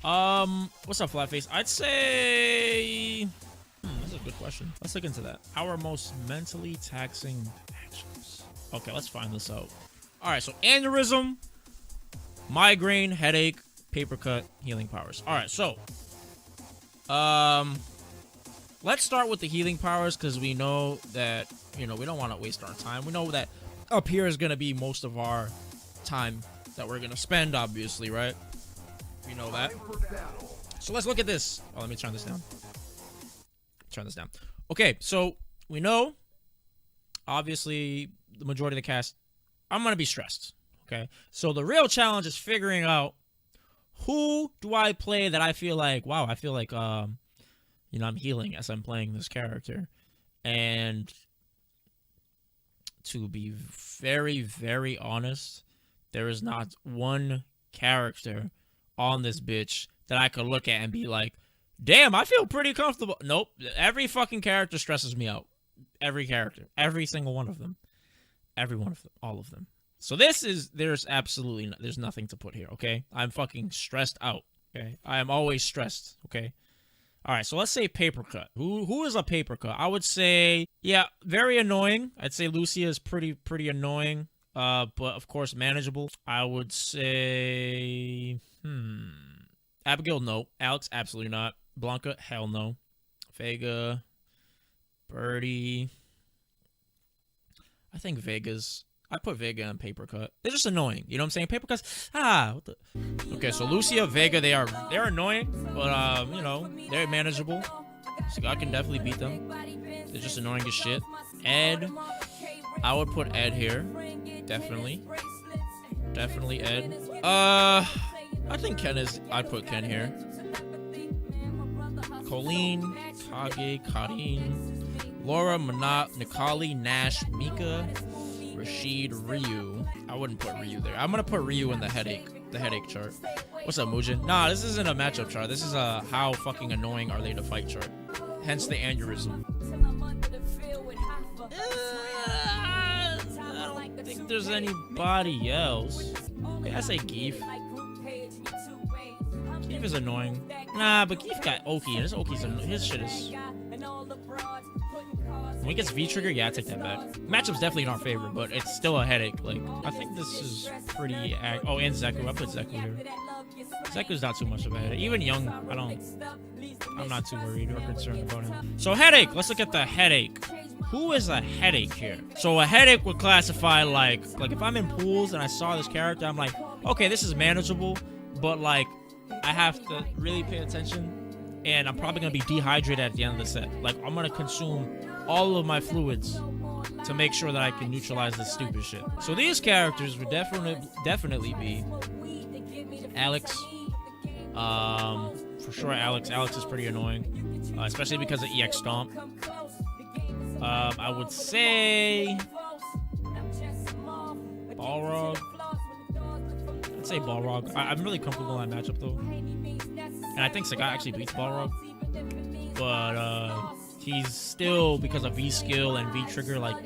What's up, Flatface? I'd say... that's a good question. Let's look into that. Our most mentally taxing matchups. Okay, let's find this out. Alright, so aneurysm, migraine, headache, paper cut, healing powers. Alright, so... let's start with the healing powers, because we know that, you know, we don't want to waste our time. We know that up here is going to be most of our time that we're going to spend, obviously, right? We know that. So let's look at this. Oh, let me turn this down. Turn this down. Okay, so we know, obviously, the majority of the cast, I'm going to be stressed, okay? So the real challenge is figuring out who do I play that I feel like, wow, I feel like, you know, I'm healing as I'm playing this character. And to be very, very honest, there is not one character on this bitch that I could look at and be like, damn, I feel pretty comfortable. Nope. Every fucking character stresses me out. Every character. Every single one of them. Every one of them. All of them. So this is, there's absolutely, there's nothing to put here, okay? I'm fucking stressed out, okay? I am always stressed, okay? All right, so let's say paper cut. Who is a paper cut? I would say, yeah, very annoying. I'd say Lucia is pretty annoying, but of course manageable. I would say, Abigail, no. Alex, absolutely not. Blanca, hell no. Vega, Birdie. I think Vega's. I put Vega on paper cut. They're just annoying. You know what I'm saying? Paper cuts. What the? Okay, so Lucia, Vega, they're annoying, but you know, they're manageable. So I can definitely beat them. They're just annoying as shit. Ed, I would put Ed here. Definitely. Definitely Ed. I think Ken is. I'd put Ken here. Colleen, Kage, Karin, Laura, Manat, Nikali, Nash, Mika, Rashid, Ryu. I wouldn't put Ryu there. I'm gonna put Ryu in the headache chart. What's up, Mujin? Nah, this isn't a matchup chart. This is a how fucking annoying are they to fight chart. Hence the aneurysm. I don't think there's anybody else. Okay, I say Geef. Geef is annoying. Nah, but Geef got Oki, and his shit is... When he gets V-trigger, yeah, I take that back. Matchup's definitely in our favor, but it's still a headache. Like, I think this is pretty... Oh, and Zeku. I put Zeku here. Zeku's not too much of a headache. Even Young, I'm not too worried or concerned about him. So, headache. Let's look at the headache. Who is a headache here? So, a headache would classify like if I'm in pools and I saw this character, I'm like, okay, this is manageable, but, like, I have to really pay attention, and I'm probably going to be dehydrated at the end of the set. Like, I'm going to consume all of my fluids to make sure that I can neutralize this stupid shit. So these characters would definitely be Alex. For sure Alex. Alex is pretty annoying, especially because of EX Stomp. I would say Balrog. I'd say Balrog. I'm really comfortable in that matchup though. And I think Sagat actually beats Balrog. But he's still, because of V-skill and V-trigger, like,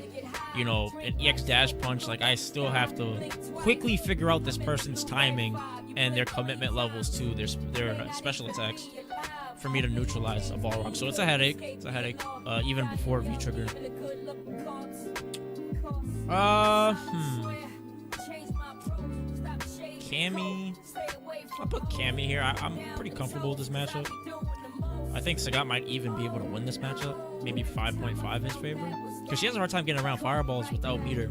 you know, an EX dash punch, like, I still have to quickly figure out this person's timing and their commitment levels to their special attacks for me to neutralize a Balrog. So it's a headache. It's a headache, even before V-trigger. Cammy. I'll put Cammy here. I'm pretty comfortable with this matchup. I think Sagat might even be able to win this matchup. Maybe 5.5 in his favor. Because she has a hard time getting around fireballs without meter.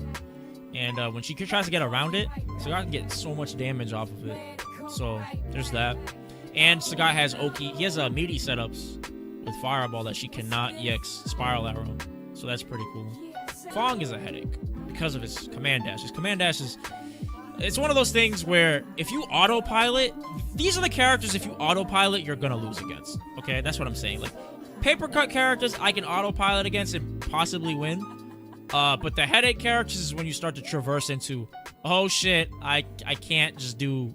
And when she tries to get around it, Sagat can get so much damage off of it. So, there's that. And Sagat has Oki. He has meaty setups with fireball that she cannot EX spiral arrow. So that's pretty cool. Fong is a headache because of his command dash. His command dash is... It's one of those things where if you autopilot, these are the characters if you autopilot, you're gonna lose against. Okay, that's what I'm saying. Like, paper cut characters I can autopilot against and possibly win. But the headache characters is when you start to traverse into, oh shit, I can't just do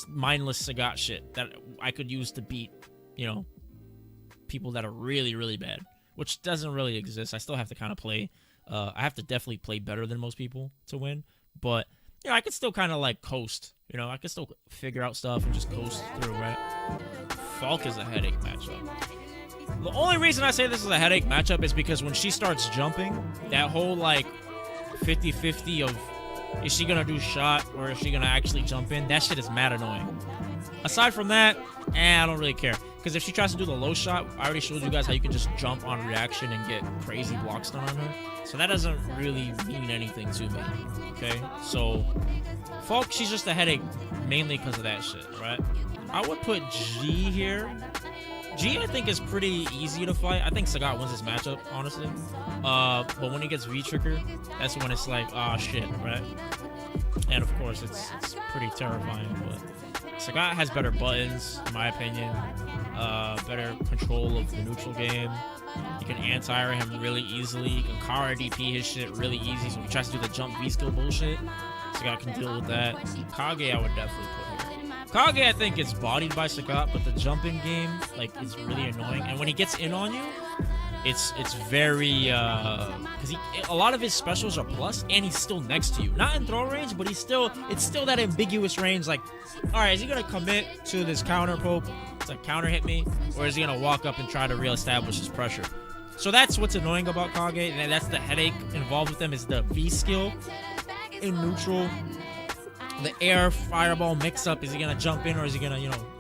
mindless Sagat shit that I could use to beat, you know, people that are really, really bad. Which doesn't really exist. I still have to kind of play. I have to definitely play better than most people to win. But... yeah, I could still kind of like coast, you know, I could still figure out stuff and just coast through, right? Falk is a headache matchup. The only reason I say this is a headache matchup is because when she starts jumping, that whole like 50-50 of is she gonna do shot or is she gonna actually jump in, that shit is mad annoying. Aside from that, I don't really care. Because if she tries to do the low shot, I already showed you guys how you can just jump on reaction and get crazy blocks done on her. So that doesn't really mean anything to me. Okay? So, Falk, she's just a headache mainly because of that shit, right? I would put G here. G, I think, is pretty easy to fight. I think Sagat wins this matchup, honestly. But when he gets V-Trigger, that's when it's like, ah, shit, right? And of course, it's pretty terrifying, but Sagat has better buttons, in my opinion. Better control of the neutral game. You can anti-air him really easily. You can Kara DP his shit really easy, so if he tries to do the jump V-skill bullshit, Sagat can deal with that. Kage, I would definitely put here. Kage, I think, is bodied by Sagat, but the jumping game, like, is really annoying. And when he gets in on you, it's very, because a lot of his specials are plus, and he's still next to you. Not in throw range, but it's still that ambiguous range, like, alright, is he gonna commit to this counter poke, to counter hit me, or is he gonna walk up and try to reestablish his pressure? So that's what's annoying about Kage, and that's the headache involved with him, is the V skill in neutral. The air fireball mix-up, is he gonna jump in, or is he gonna,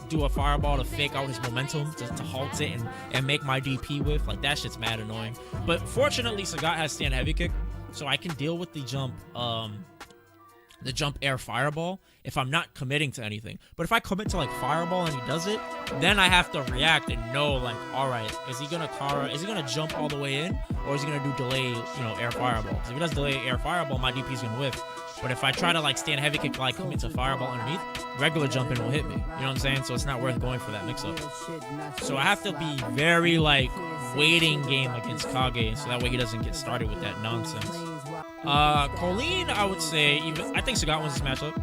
do a fireball to fake out his momentum to halt it and make my DP with? Like, that shit's mad annoying. But fortunately, Sagat has stand heavy kick, so I can deal with the jump air fireball if I'm not committing to anything. But if I commit to like fireball and he does it, then I have to react and know, like, all right, is he gonna jump all the way in, or is he gonna do delay, air fireball? Because if he does delay air fireball, my DP is gonna whiff. But if I try to like stand heavy kick, like commit to fireball underneath, regular jumping will hit me. You know what I'm saying? So it's not worth going for that mix-up. So I have to be very like waiting game against Kage, so that way he doesn't get started with that nonsense. Colleen, I would say, I think Sagat wins this matchup.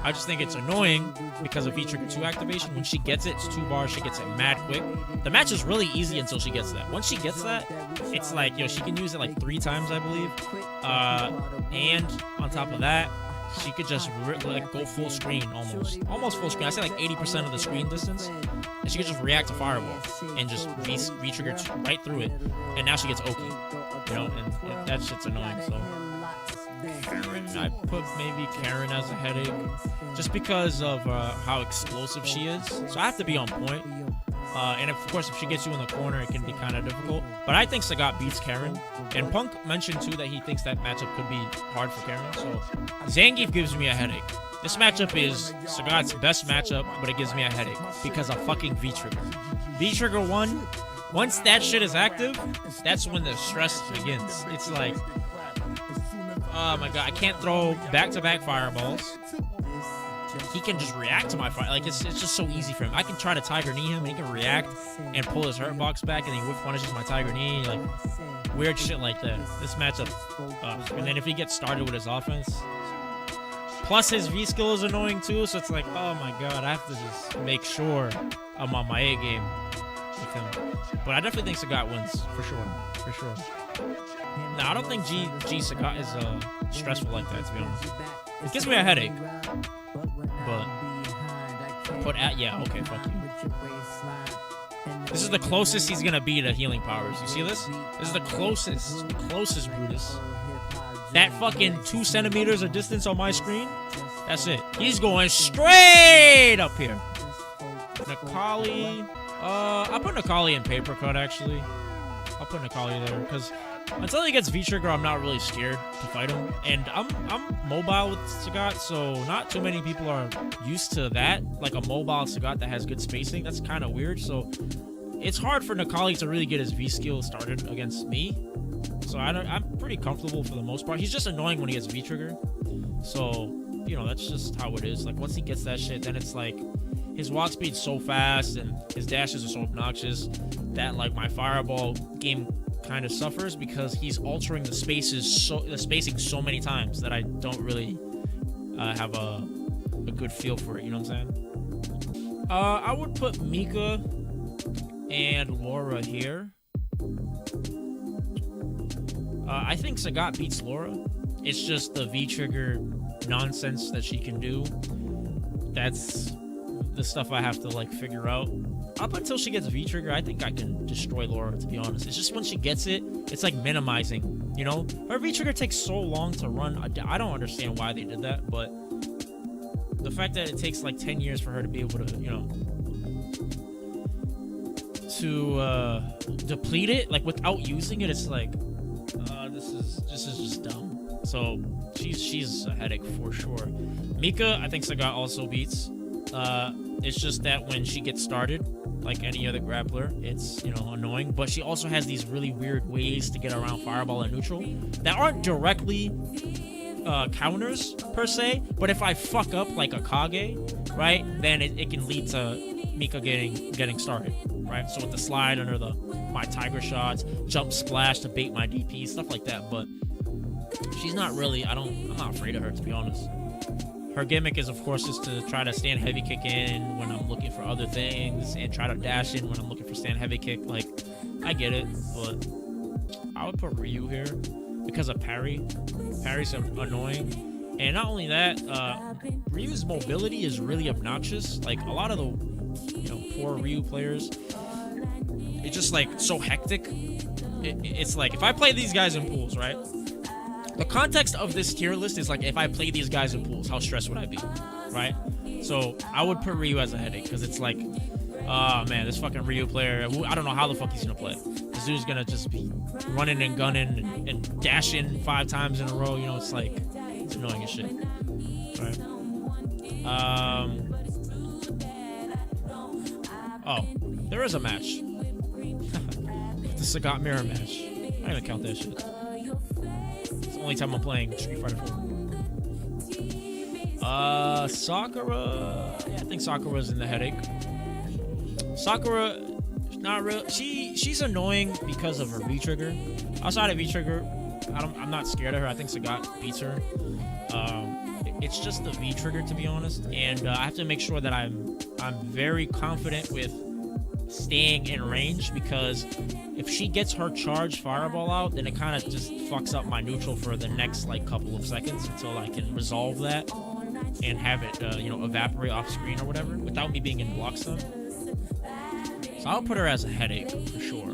I just think it's annoying because of V-Trigger 2 activation. When she gets it, it's 2 bars, she gets it mad quick. The match is really easy until she gets that. Once she gets that, it's like, she can use it like 3 times, I believe. And on top of that, she could just like go full screen almost full screen. I say like 80% of the screen distance, and she could just react to fireball and just V-trigger right through it, and now she gets Oki, and that shit's annoying. So Karen, I put maybe Karen as a headache, just because of how explosive she is. So I have to be on point. And of course, if she gets you in the corner, it can be kind of difficult. But I think Sagat beats Karen. And Punk mentioned too that he thinks that matchup could be hard for Karen. So Zangief gives me a headache. This matchup is Sagat's best matchup, but it gives me a headache because of fucking V-Trigger. V-Trigger 1, once that shit is active, that's when the stress begins. It's like, oh my god, I can't throw back-to-back fireballs. He can just react to my fire. Like, it's just so easy for him. I can try to Tiger Knee him, and he can react and pull his hurt box back, and he whip punishes my Tiger Knee. Like, weird shit like that. This matchup. And then if he gets started with his offense. Plus, his V-skill is annoying, too, so it's like, oh my god, I have to just make sure I'm on my A game with him. But I definitely think Sagat wins, for sure. For sure. No, I don't think G Sagat is stressful like that, to be honest. It gives me a headache. But okay, fuck you. This is the closest he's gonna be to healing powers. You see this? This is the closest Brutus. That fucking 2 centimeters of distance on my screen. That's it. He's going straight up here. Nakali. I put Nakali in paper cut actually. I'll put Nakali there because until he gets V-Trigger, I'm not really scared to fight him. And I'm mobile with Sagat, so not too many people are used to that. Like a mobile Sagat that has good spacing. That's kind of weird. So it's hard for Nakali to really get his V-skill started against me. So I'm pretty comfortable for the most part. He's just annoying when he gets V-Trigger. So, that's just how it is. Like, once he gets that shit, then it's like his walk speed's so fast and his dashes are so obnoxious that, like, my fireball game kind of suffers because he's altering the spacing so many times that I don't really have a good feel for it. You know what I'm saying? I would put Mika and Laura here. I think Sagat beats Laura. It's just the V-Trigger nonsense that she can do. That's the stuff I have to like figure out. up until she gets V-Trigger, I think I can destroy Laura, to be honest. It's just when she gets it, it's like minimizing, you know? Her V-Trigger takes so long to run. I don't understand why they did that, but the fact that it takes like 10 years for her to be able to, you know, to deplete it, like without using it, it's like, this is just dumb. So she's a headache for sure. Mika, I think Sagat also beats. It's just that when she gets started, like any other grappler, it's, you know, annoying. But she also has these really weird ways to get around fireball and neutral that aren't directly counters per se. But if I fuck up like a Kage, right, then it can lead to Mika getting started, right? So with the slide under my tiger shots, jump splash to bait my DP, stuff like that. But she's not really, I'm not afraid of her, to be honest. Her gimmick is, of course, is to try to stand heavy kick in when I'm looking for other things and try to dash in when I'm looking for stand heavy kick. Like, I get it, but I would put Ryu here because of parry. Parry's annoying. And not only that, Ryu's mobility is really obnoxious. Like, a lot of the, you know, poor Ryu players, it's just, like, so hectic. It's like, if I play these guys in pools, right? The context of this tier list is like, if I play these guys in pools, how stressed would I be, right? So I would put Ryu as a headache because it's like, oh man, this fucking Ryu player, I don't know how the fuck he's gonna play. This dude's gonna just be running and gunning and dashing 5 times in a row. You know, it's like, it's annoying as shit. Right? Oh, there is a match. The Sagat mirror match. I don't even count that shit. Only time I'm playing Street Fighter 4. Sakura. Yeah, I think Sakura's in the headache. Sakura, not real. She's annoying because of her V trigger. Outside of V trigger, I'm not scared of her. I think Sagat beats her. It's just the V trigger, to be honest, and I have to make sure that I'm very confident with staying in range, because if she gets her charged fireball out, then it kind of just fucks up my neutral for the next like couple of seconds until I can resolve that and have it you know, evaporate off screen or whatever without me being in block stun. So I'll put her as a headache for sure.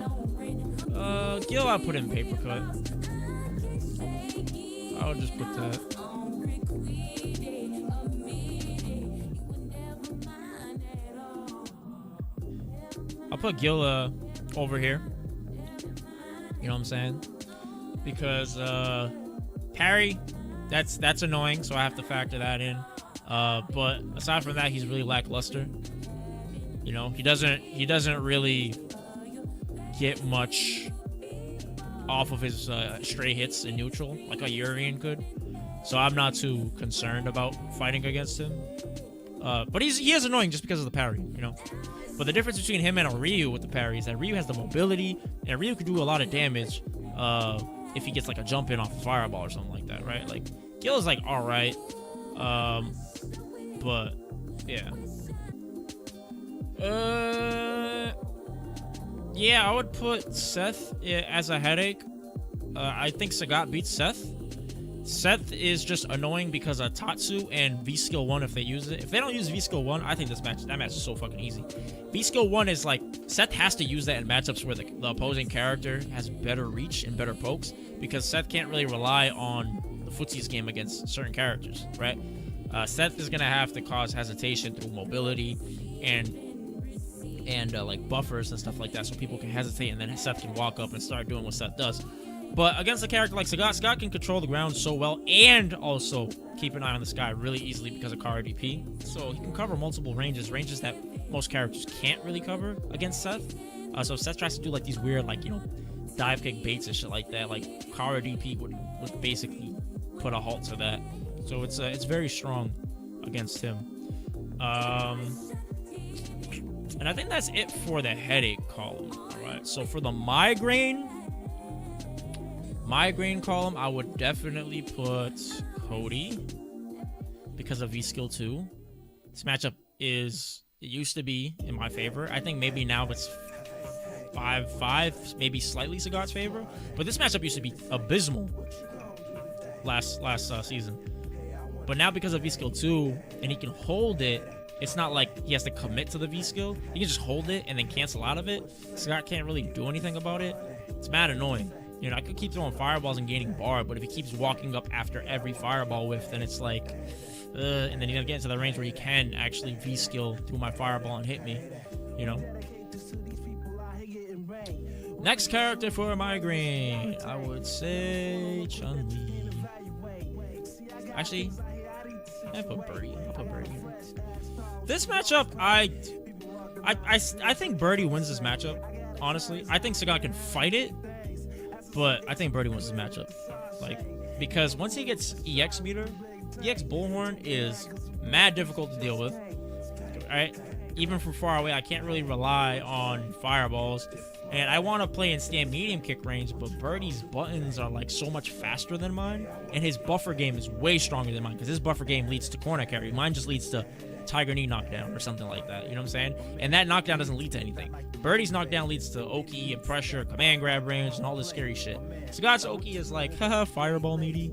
Gil, I'll put in paper cut. I'll just put that. I'll put Gil over here. You know what I'm saying? Because parry, that's annoying, so I have to factor that in. But aside from that, he's really lackluster. You know, he doesn't really get much off of his stray hits in neutral like a Urian could. So I'm not too concerned about fighting against him. But he is annoying just because of the parry, you know. But the difference between him and a Ryu with the parry is that Ryu has the mobility, and Ryu can do a lot of damage if he gets like a jump in off a fireball or something like that, right? Like, Gil is like alright. But yeah. Yeah, I would put Seth as a headache. I think Sagat beats Seth. Seth is just annoying because of Tatsu and V-Skill 1 if they use it. If they don't use V-Skill 1, I think that match is so fucking easy. V-Skill 1 is like, Seth has to use that in matchups where the opposing character has better reach and better pokes, because Seth can't really rely on the footsies game against certain characters, right? Seth is going to have to cause hesitation through mobility and like buffers and stuff like that, so people can hesitate, and then Seth can walk up and start doing what Seth does. But against a character like Sagat, Sagat can control the ground so well and also keep an eye on the sky really easily because of Kara DP. So he can cover multiple ranges that most characters can't really cover against Seth. So if Seth tries to do like these weird, like, you know, dive kick baits and shit like that, like Kara DP would basically put a halt to that. So it's very strong against him. And I think that's it for the headache column. All right. So for the migraine column, I would definitely put Cody because of V-Skill 2. This matchup it used to be in my favor. I think maybe now it's 5-5, maybe slightly Sagat's favor. But this matchup used to be abysmal last season. But now because of V-Skill 2, and he can hold it, it's not like he has to commit to the V skill. He can just hold it and then cancel out of it. Sagat can't really do anything about it. It's mad annoying. You know, I could keep throwing fireballs and gaining bar, but if he keeps walking up after every fireball whiff, then it's like, and then he's gonna get into the range where he can actually V skill through my fireball and hit me, you know. Next character for a migraine, I would say Chun Li. Actually, I put Birdie. I'll put Birdie here. This matchup, I think Birdie wins this matchup. Honestly, I think Sagat can fight it, but I think Birdie wins this matchup. Like, because once he gets EX meter, EX Bullhorn is mad difficult to deal with. Alright? Even from far away, I can't really rely on fireballs. And I want to play in stand medium kick range, but Birdie's buttons are like so much faster than mine. And his buffer game is way stronger than mine, because his buffer game leads to corner carry. Mine just leads to Tiger Knee knockdown or something like that. You know what I'm saying? And that knockdown doesn't lead to anything. Birdie's knockdown leads to Oki and pressure, command grab range, and all this scary shit. Sagat's Oki is like, haha, fireball meaty.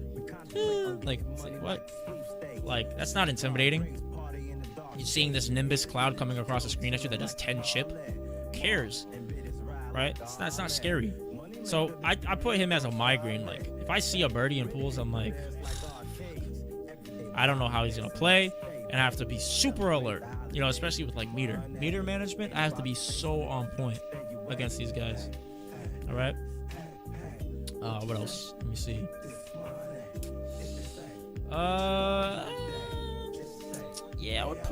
Like, what? Like, that's not intimidating. You're seeing this Nimbus cloud coming across the screen at you that does 10 chip. Who cares? Right? It's not scary. So I put him as a migraine. Like, if I see a Birdie in pools, I'm like, I don't know how he's gonna play, and I have to be super alert. You know, especially with like meter management. I have to be so on point against these guys. All right. What else? Let me see. Yeah, I'd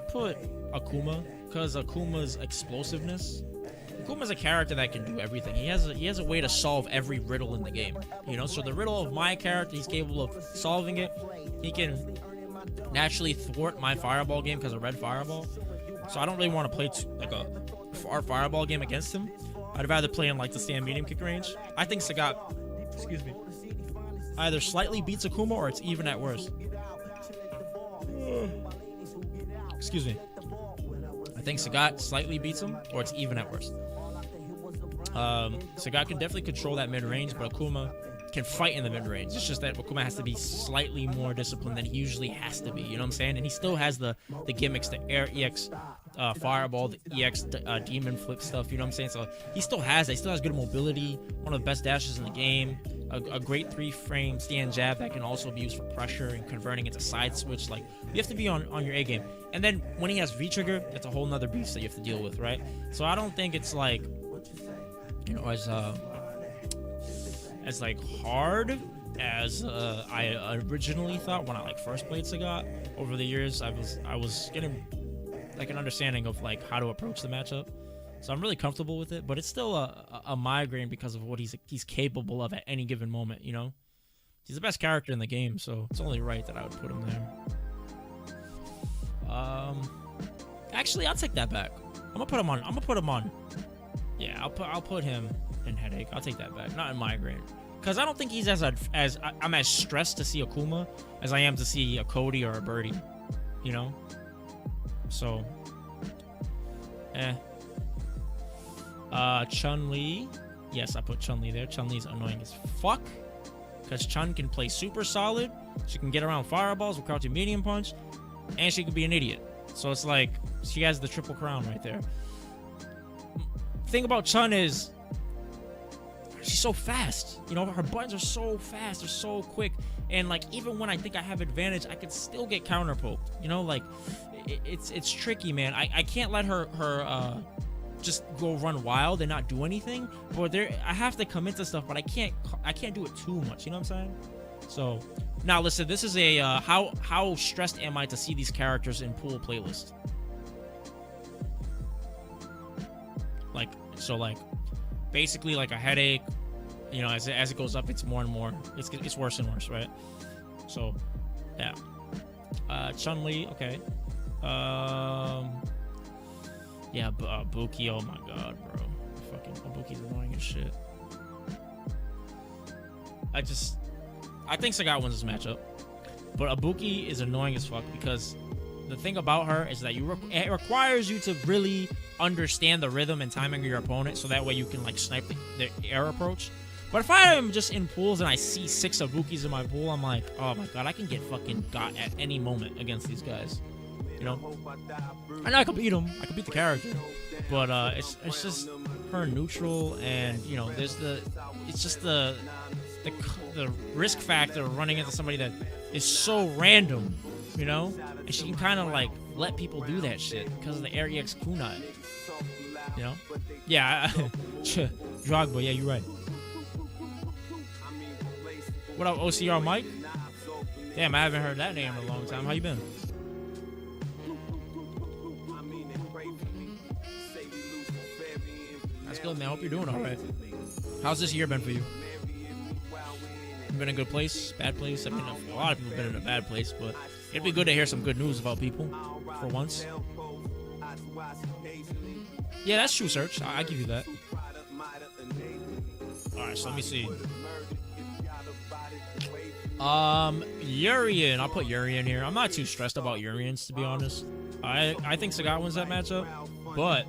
put Akuma, because Akuma's explosiveness. Akuma's a character that can do everything. He has a way to solve every riddle in the game. You know, so the riddle of my character, he's capable of solving it. He can naturally thwart my fireball game because of red fireball. So I don't really want to play like a far fireball game against him. I'd rather play in like the stand medium kick range. I think Sagat, excuse me, either slightly beats Akuma or it's even at worst. Excuse me. I think Sagat slightly beats him or it's even at worst. Sagat can definitely control that mid-range, but Akuma can fight in the mid-range. It's just that Akuma has to be slightly more disciplined than he usually has to be. You know what I'm saying? And he still has the gimmicks, the air EX fireball, the EX demon flip stuff. You know what I'm saying? So he still has that. He still has good mobility. One of the best dashes in the game. A great 3-frame stand jab that can also be used for pressure and converting into side switch. Like, you have to be on your A game. And then when he has V-trigger, that's a whole nother beast that you have to deal with, right? So I don't think it's like, you know, as like hard as I originally thought when I like first played Sagat. Over the years, I was getting like an understanding of like how to approach the matchup. So I'm really comfortable with it, but it's still a migraine because of what he's capable of at any given moment. You know, he's the best character in the game, so it's only right that I would put him there. Actually, I'll take that back. I'm gonna put him on. Yeah, I'll put him in headache. I'll take that back. Not in migraine, because I don't think he's I'm as stressed to see Akuma as I am to see a Cody or a Birdie. You know, so Chun Li. Yes, I put Chun Li there. Chun Li's annoying as fuck, because Chun can play super solid. She can get around fireballs with crouching medium punch, and she could be an idiot. So it's like she has the triple crown right there. The thing about Chun is she's so fast. You know, her buttons are so fast, they're so quick, and like even when I think I have advantage, I can still get counter poked. You know, like it's tricky, man. I can't let her just go run wild and not do anything. But I have to commit to stuff, but I can't do it too much. You know what I'm saying? So now listen, this is a how stressed am I to see these characters in pool playlist? Like basically like a headache. You know, as it goes up, it's more and more. It's worse and worse, right? So yeah. Chun Li, okay. Yeah, Buki, oh my god, bro. Fucking Ibuki's annoying as shit. I think Sagat wins this matchup. But Ibuki is annoying as fuck because the thing about her is that it requires you to really understand the rhythm and timing of your opponent, so that way you can like snipe the air approach. But if I am just in pools and I see 6 Ibukis in my pool, I'm like, oh my god, I can get fucking got at any moment against these guys. You know, I know I could beat him. I could beat the character, but it's just her neutral, and you know, it's just the risk factor of running into somebody that is so random, you know, and she can kind of like let people do that shit because of the Air EX kunai, you know. Yeah, Drogba. Yeah, you're right. What up, OCR Mike? Damn, I haven't heard that name in a long time. How you been? That's good, man. I hope you're doing all right. How's this year been for you? You been in a good place? Bad place? I mean, a lot of people have been in a bad place, but it'd be good to hear some good news about people for once. Yeah, that's true, Search. I give you that. Alright, so let me see. Urian. I'll put Urian here. I'm not too stressed about Urians, to be honest. I think Sagat wins that matchup, but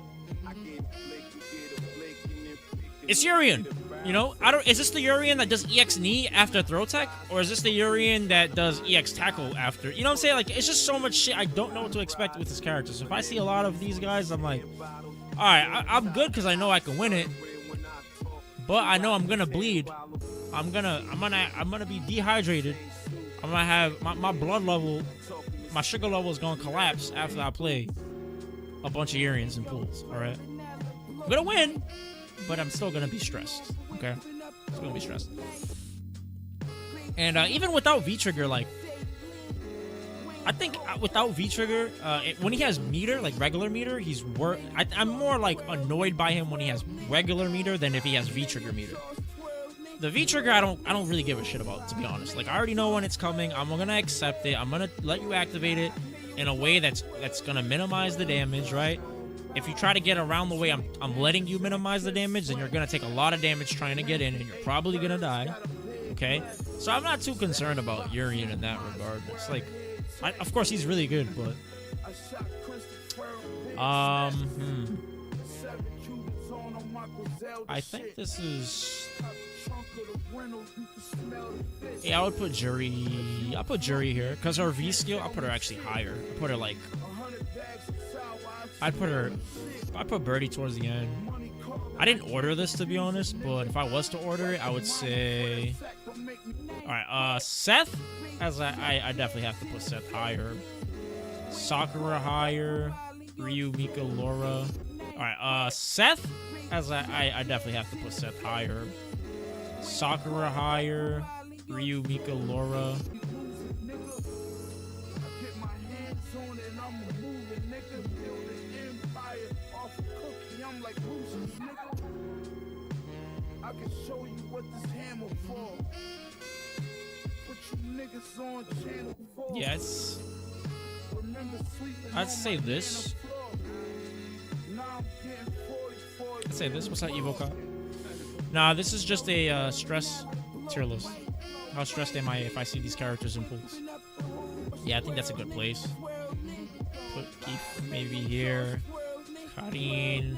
it's Urian. You know, is this the Urian that does EX knee after throw tech, or is this the Urian that does EX tackle after? You know what I'm saying? Like, it's just so much shit. I don't know what to expect with this character. So if I see a lot of these guys, I'm like, all right, I'm good because I know I can win it, but I know I'm gonna bleed. I'm gonna be dehydrated. I'm gonna have my blood level, my sugar level is gonna collapse after I play a bunch of Urians and pools. All right, I'm gonna win, but I'm still gonna be stressed. Okay, still gonna be stressed. And even without V-Trigger, like, I think without V-Trigger, when he has meter, like regular meter, I'm more like annoyed by him when he has regular meter than if he has V-Trigger meter. The V-Trigger, I don't really give a shit about, to be honest. Like, I already know when it's coming. I'm gonna accept it. I'm gonna let you activate it in a way that's gonna minimize the damage, right? If you try to get around the way I'm letting you minimize the damage, then you're gonna take a lot of damage trying to get in, and you're probably gonna die. Okay, so I'm not too concerned about Urian in that regard. It's like, of course he's really good, but I think this is. Yeah, I would put Jury. I'll put Jury here because her V skill. I'll put her actually higher. I'll put her like. I'd put Birdie towards the end. I didn't order this, to be honest, but if I was to order it, I would say. Alright, Seth, I definitely have to put Seth higher. Sakura higher. Ryu, Mika, Laura. Alright, Seth, I definitely have to put Seth higher. Sakura higher. Ryu, Mika, Laura. I can show you what this hammer for. Put you niggas on channel 4. Yeah, I'd say this. I'd say this. What's that, Evo Cop? Nah, this is just a stress tier list. How stressed am I if I see these characters in pools? Yeah, I think that's a good place. Put Keith maybe here. Colleen.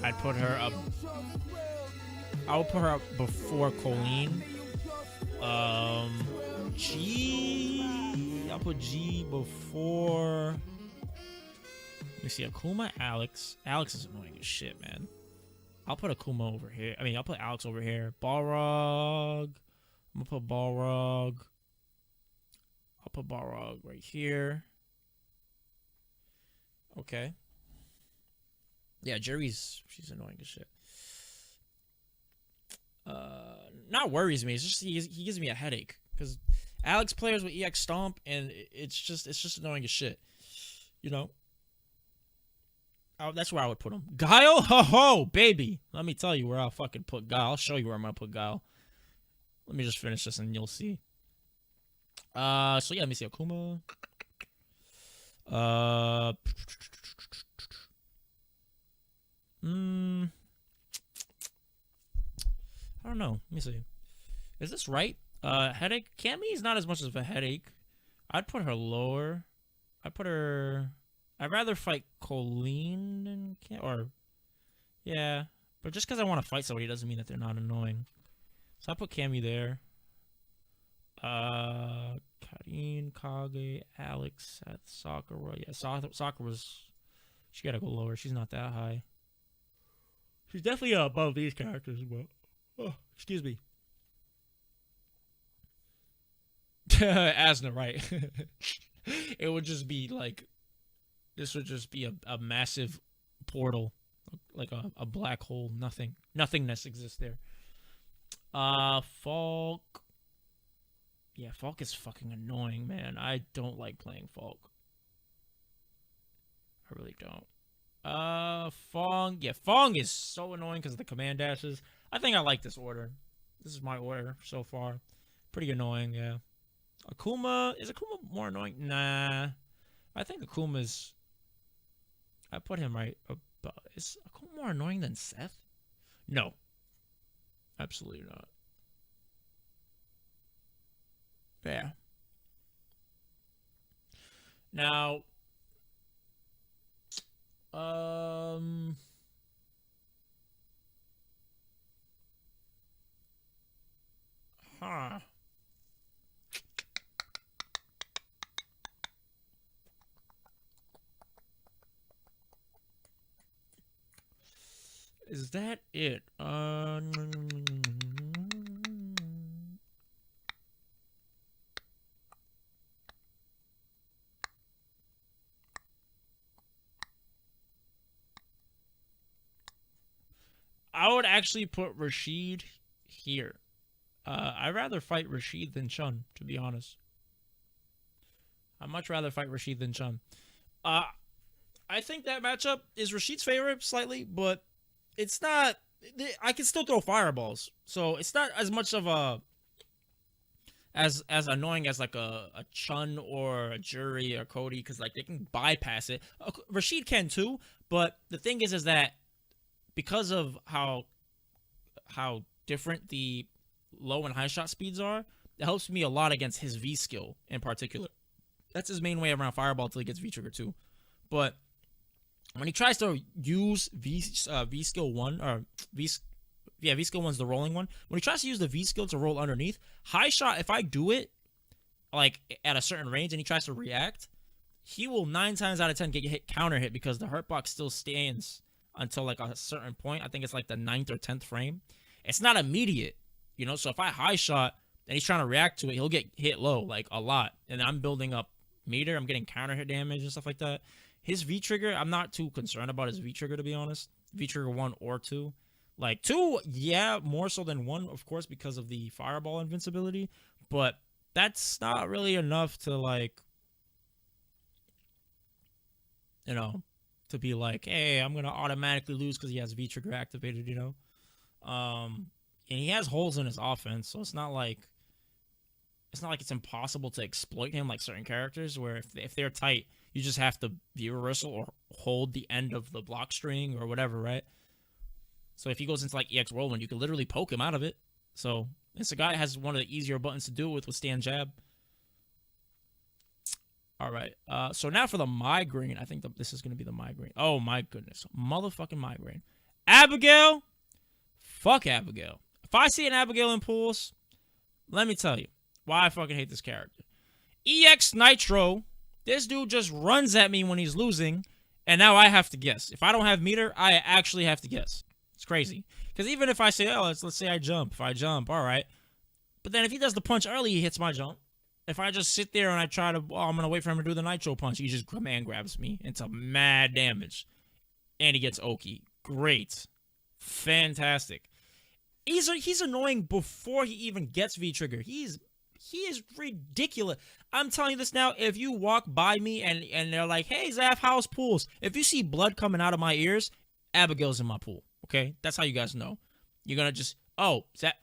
I'd put her up. I would put her up before Colleen. G. I'll put G before. Let me see. Akuma, Alex. Alex is annoying as shit, man. I'll put Akuma over here. I mean, I'll put Alex over here. Balrog. I'm gonna put Balrog. I'll put Balrog right here. Okay. Yeah, she's annoying as shit. Not worries me. It's just he gives me a headache because Alex players with EX Stomp, and it's just annoying as shit. You know. That's where I would put him. Guile, ho ho, baby. Let me tell you where I'll fucking put Guile. I'll show you where I'm gonna put Guile. Let me just finish this and you'll see. So yeah, let me see Akuma. I don't know. Let me see. Is this right? Headache? Cammy is not as much of a headache. I'd put her lower. I'd rather fight Colleen than yeah. But just because I want to fight somebody doesn't mean that they're not annoying. So I put Cammy there. Colleen, Kage, Alex, Seth, Sakura. Yeah, Sakura's. She gotta go lower. She's not that high. She's definitely above these characters, but excuse me. Asna, right? It would just be like, this would just be a massive portal, like a black hole. Nothingness exists there. Falk. Yeah, Falk is fucking annoying, man. I don't like playing Falk. I really don't. Fong. Yeah, Fong is so annoying because of the command dashes. I think I like this order. This is my order so far. Pretty annoying, yeah. Akuma. Is Akuma more annoying? Nah. I think Akuma's... I put him right above. Is Akuma more annoying than Seth? No. Absolutely not. Yeah. Now... Huh. Is that it? I would actually put Rashid here. I'd rather fight Rashid than Chun, to be honest. I'd much rather fight Rashid than Chun. I think that matchup is Rashid's favorite slightly, but it's not... I can still throw fireballs, so it's not as much of a... As annoying as like a Chun or a Jury or Cody, because like they can bypass it. Rashid can too, but the thing is that because of how different the low and high shot speeds are, it helps me a lot against his V skill in particular. That's his main way around Fireball until he gets V trigger too. But when he tries to use V skill 1 or V skill 1's the rolling one. When he tries to use the V skill to roll underneath, high shot, if I do it like at a certain range and he tries to react, he will 9 times out of 10 get hit counter hit because the hurt box still stands until like a certain point. I think it's like the 9th or 10th frame. It's not immediate, you know. So if I high shot and he's trying to react to it, he'll get hit low like a lot, and I'm building up meter. I'm getting counter hit damage and stuff like that. His V trigger, I'm not too concerned about his V trigger, to be honest. V trigger 1 or 2. Like 2, yeah, more so than 1, of course, because of the fireball invincibility. But that's not really enough to, like, you know, to be like, hey, I'm going to automatically lose because he has V trigger activated, you know. And he has holes in his offense, so it's not like it's impossible to exploit him like certain characters where if they're tight, you just have to view reversal or hold the end of the block string or whatever, right? So if he goes into like EX Whirlwind, you can literally poke him out of it. So this guy has one of the easier buttons to do with stand jab. All right. So now for the migraine. I think this is going to be the migraine. Oh my goodness. Motherfucking migraine. Abigail. Fuck Abigail. If I see an Abigail in pools, let me tell you why I fucking hate this character. EX Nitro. This dude just runs at me when he's losing, and now I have to guess. If I don't have meter, I actually have to guess. It's crazy. Because even if I say, oh, let's say I jump. If I jump, all right. But then if he does the punch early, he hits my jump. If I just sit there and I try to, oh, I'm going to wait for him to do the Nitro punch, he just command grabs me into mad damage. And he gets Oki. Great. Fantastic. He's annoying before he even gets V-Trigger. He is ridiculous. I'm telling you this now. If you walk by me and they're like, hey, Zaf, how's pools? If you see blood coming out of my ears, Abigail's in my pool. Okay? That's how you guys know. You're going to just, oh, Zaf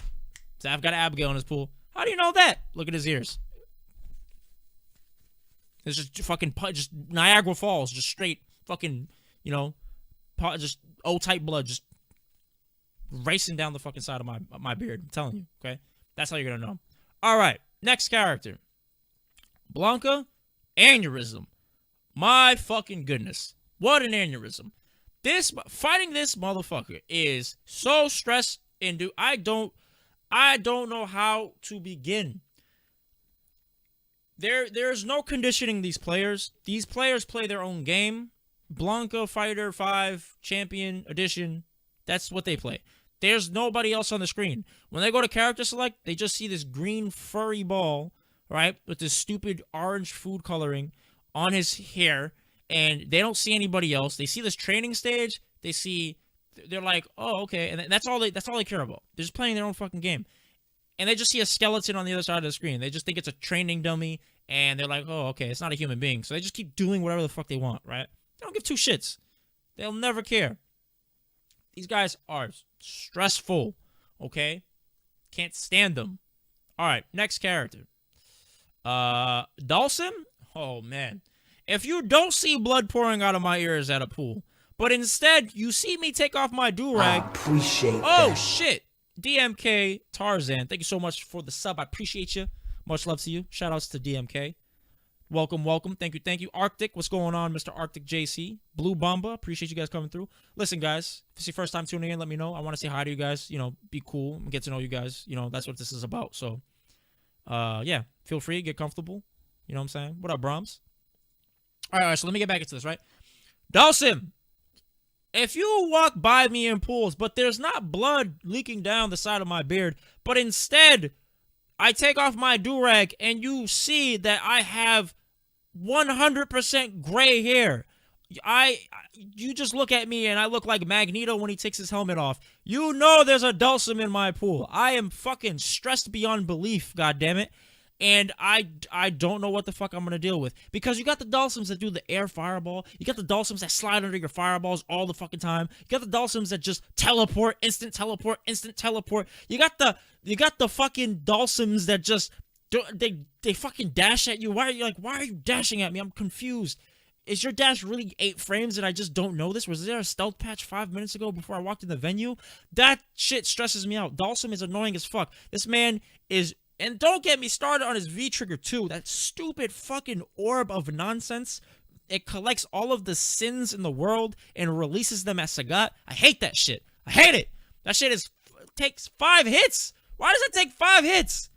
got an Abigail in his pool. How do you know that? Look at his ears. It's just fucking, just Niagara Falls, just straight fucking, you know, just O-type blood just racing down the fucking side of my beard. I'm telling you, okay? That's how you're going to know. All right, next character. Blanca, aneurysm. My fucking goodness. What an aneurysm. Fighting this motherfucker is so stress-induced. I don't know how to begin. There's no conditioning these players. These players play their own game. Blanca Fighter 5 Champion Edition. That's what they play. There's nobody else on the screen. When they go to character select, they just see this green furry ball, right, with this stupid orange food coloring on his hair, and they don't see anybody else. They see this training stage. They're like, oh, okay, and that's all they care about. They're just playing their own fucking game, and they just see a skeleton on the other side of the screen. They just think it's a training dummy, and they're like, oh, okay, it's not a human being. So they just keep doing whatever the fuck they want, right? They don't give two shits. They'll never care. These guys are stressful, okay? Can't stand them. All right, next character. Dawson? Oh, man. If you don't see blood pouring out of my ears at a pool, but instead you see me take off my do-rag... I appreciate Oh, that. shit. DMK Tarzan, thank you so much for the sub. I appreciate you. Much love to you. Shout-outs to DMK. Welcome, welcome. Thank you. Arctic, what's going on, Mr. Arctic JC? Blue Bomba, appreciate you guys coming through. Listen, guys, if it's your first time tuning in, let me know. I want to say hi to you guys. You know, be cool and get to know you guys. You know, that's what this is about. So, yeah, feel free, get comfortable. You know what I'm saying? What up, Brahms? All right, so let me get back into this, right? Dawson, if you walk by me in pools, but there's not blood leaking down the side of my beard, but instead I take off my do-rag and you see that I have 100% gray hair. You just look at me and I look like Magneto when he takes his helmet off. You know there's a Dulcim in my pool. I am fucking stressed beyond belief, goddammit. And I don't know what the fuck I'm going to deal with. Because you got the Dulcims that do the air fireball. You got the Dulcims that slide under your fireballs all the fucking time. You got the Dulcims that just teleport, instant teleport, instant teleport. You got the fucking Dulcims that just they fucking dash at you. Why are you dashing at me? I'm confused. Is your dash really 8 frames and I just don't know this? Was there a stealth patch 5 minutes ago before I walked in the venue? That shit stresses me out. Dulcim is annoying as fuck. This man is... And don't get me started on his V-Trigger too. That stupid fucking orb of nonsense. It collects all of the sins in the world and releases them as Sagat. I hate that shit. I hate it. That shit takes 5 hits. Why does it take 5 hits?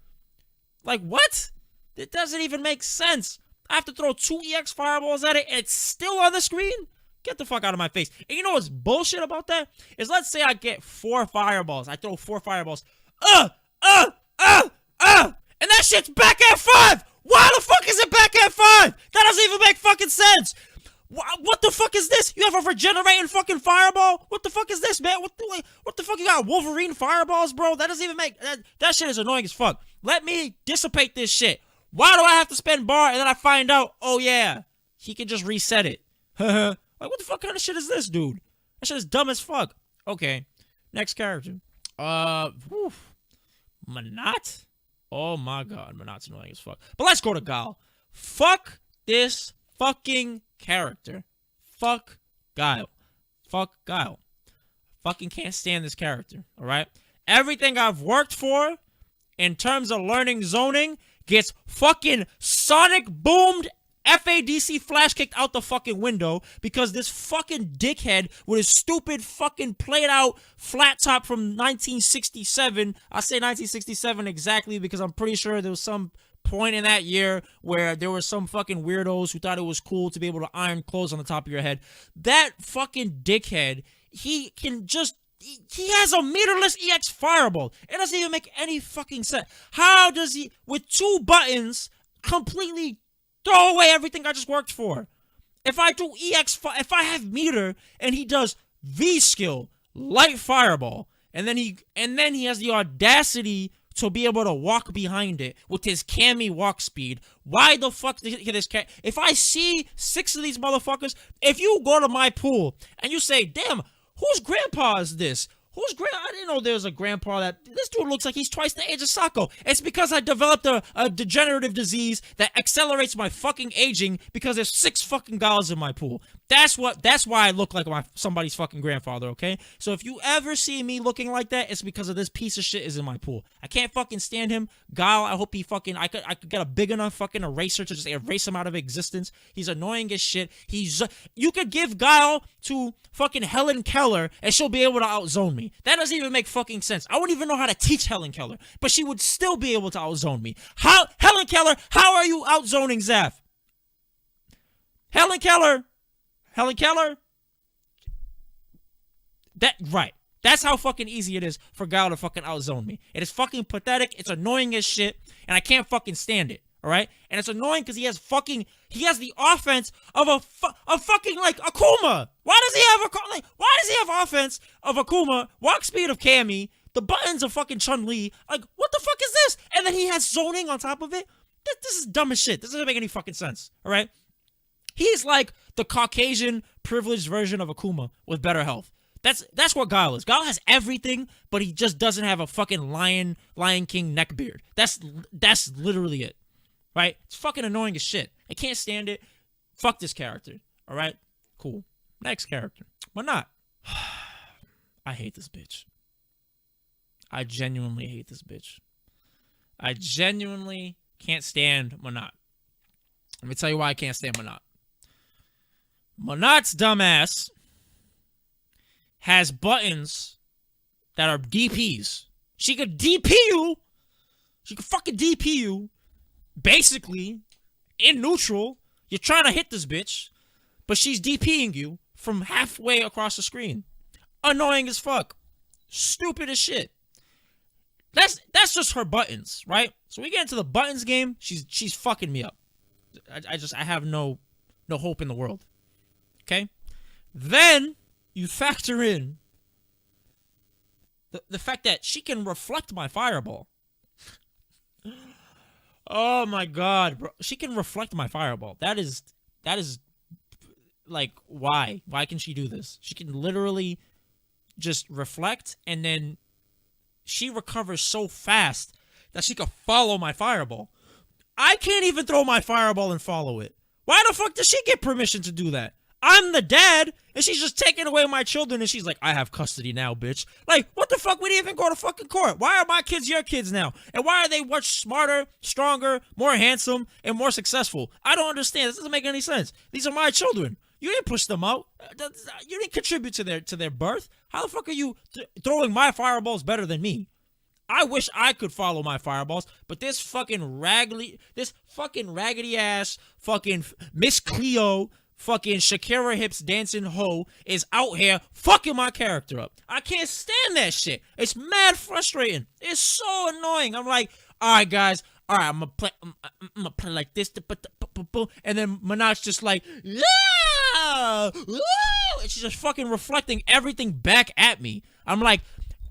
Like, what? It doesn't even make sense. I have to throw 2 EX fireballs at it and it's still on the screen? Get the fuck out of my face. And you know what's bullshit about that? Is let's say I get 4 fireballs. I throw 4 fireballs. And that shit's back at 5! Why the fuck is it back at 5? That doesn't even make fucking sense! What the fuck is this? You have a regenerating fucking fireball? What the fuck is this, man? What the fuck you got? Wolverine fireballs, bro? That doesn't even make... That shit is annoying as fuck. Let me dissipate this shit. Why do I have to spend bar and then I find out, oh yeah, he can just reset it? Like, what the fuck kind of shit is this, dude? That shit is dumb as fuck. Okay, next character. Manat? Oh my god, Manat's annoying as fuck. But let's go to Guile. Fuck this fucking character. Fuck Guile. Fuck Guile. Fucking can't stand this character, alright? Everything I've worked for in terms of learning zoning gets fucking sonic boomed FADC flash kicked out the fucking window because this fucking dickhead with his stupid fucking played out flat top from 1967. I say 1967 exactly because I'm pretty sure there was some point in that year where there were some fucking weirdos who thought it was cool to be able to iron clothes on the top of your head. That fucking dickhead, he can just... He has a meterless EX fireball. It doesn't even make any fucking sense. How does he, with 2 buttons, completely throw away everything I just worked for? If I do if I have meter and he does V skill, light fireball, and then he has the audacity to be able to walk behind it with his cami walk speed. Why the fuck did this cat? If I see 6 of these motherfuckers, if you go to my pool and you say, damn, whose grandpa is this? I didn't know there was a grandpa that... This dude looks like he's twice the age of Sako. It's because I developed a degenerative disease that accelerates my fucking aging because there's 6 fucking Guiles in my pool. That's why I look like somebody's fucking grandfather, okay? So if you ever see me looking like that, it's because of this piece of shit is in my pool. I can't fucking stand him. Guile, I hope he fucking... I could get a big enough fucking eraser to just erase him out of existence. He's annoying as shit. You could give Guile to fucking Helen Keller and she'll be able to outzone me. me. That doesn't even make fucking sense. I wouldn't even know how to teach Helen Keller, but she would still be able to outzone me. How, Helen Keller, how are you outzoning Zeph? Helen Keller. Right. That's how fucking easy it is for Guile to fucking outzone me. It is fucking pathetic. It's annoying as shit, and I can't fucking stand it. All right, and it's annoying because he has the offense of a fucking like Akuma. Why does he have offense of Akuma, walk speed of Cammy, the buttons of fucking Chun Li? Like, what the fuck is this? And then he has zoning on top of it. This is dumb as shit. This doesn't make any fucking sense. All right, he's like the Caucasian privileged version of Akuma with better health. That's what Guile is. Guile has everything, but he just doesn't have a fucking Lion King neckbeard. That's literally it. Right? It's fucking annoying as shit. I can't stand it. Fuck this character. All right? Cool. Next character. Manat. I hate this bitch. I genuinely hate this bitch. I genuinely can't stand Manat. Let me tell you why I can't stand Manat. Manat's dumbass has buttons that are DPs. She could DP you. She could fucking DP you. Basically, in neutral, you're trying to hit this bitch, but she's DPing you from halfway across the screen. Annoying as fuck. Stupid as shit. That's just her buttons, right? So we get into the buttons game, she's fucking me up. I have no hope in the world. Okay? Then you factor in the fact that she can reflect my fireball. Oh my god, bro. She can reflect my fireball. That is like, why? Why can she do this? She can literally just reflect, and then she recovers so fast that she can follow my fireball. I can't even throw my fireball and follow it. Why the fuck does she get permission to do that? I'm the dad, and she's just taking away my children, and she's like, I have custody now, bitch. Like, what the fuck? We didn't even go to fucking court. Why are my kids your kids now? And why are they much smarter, stronger, more handsome, and more successful? I don't understand. This doesn't make any sense. These are my children. You didn't push them out. You didn't contribute to their birth. How the fuck are you throwing my fireballs better than me? I wish I could follow my fireballs, but this fucking raggedy ass fucking Miss Cleo fucking Shakira hips dancing hoe is out here fucking my character up. I can't stand that shit. It's mad frustrating. It's so annoying. I'm like, all right, guys. All right, I'm gonna play like this. And then Manat's just like, yeah, and she's just fucking reflecting everything back at me. I'm like,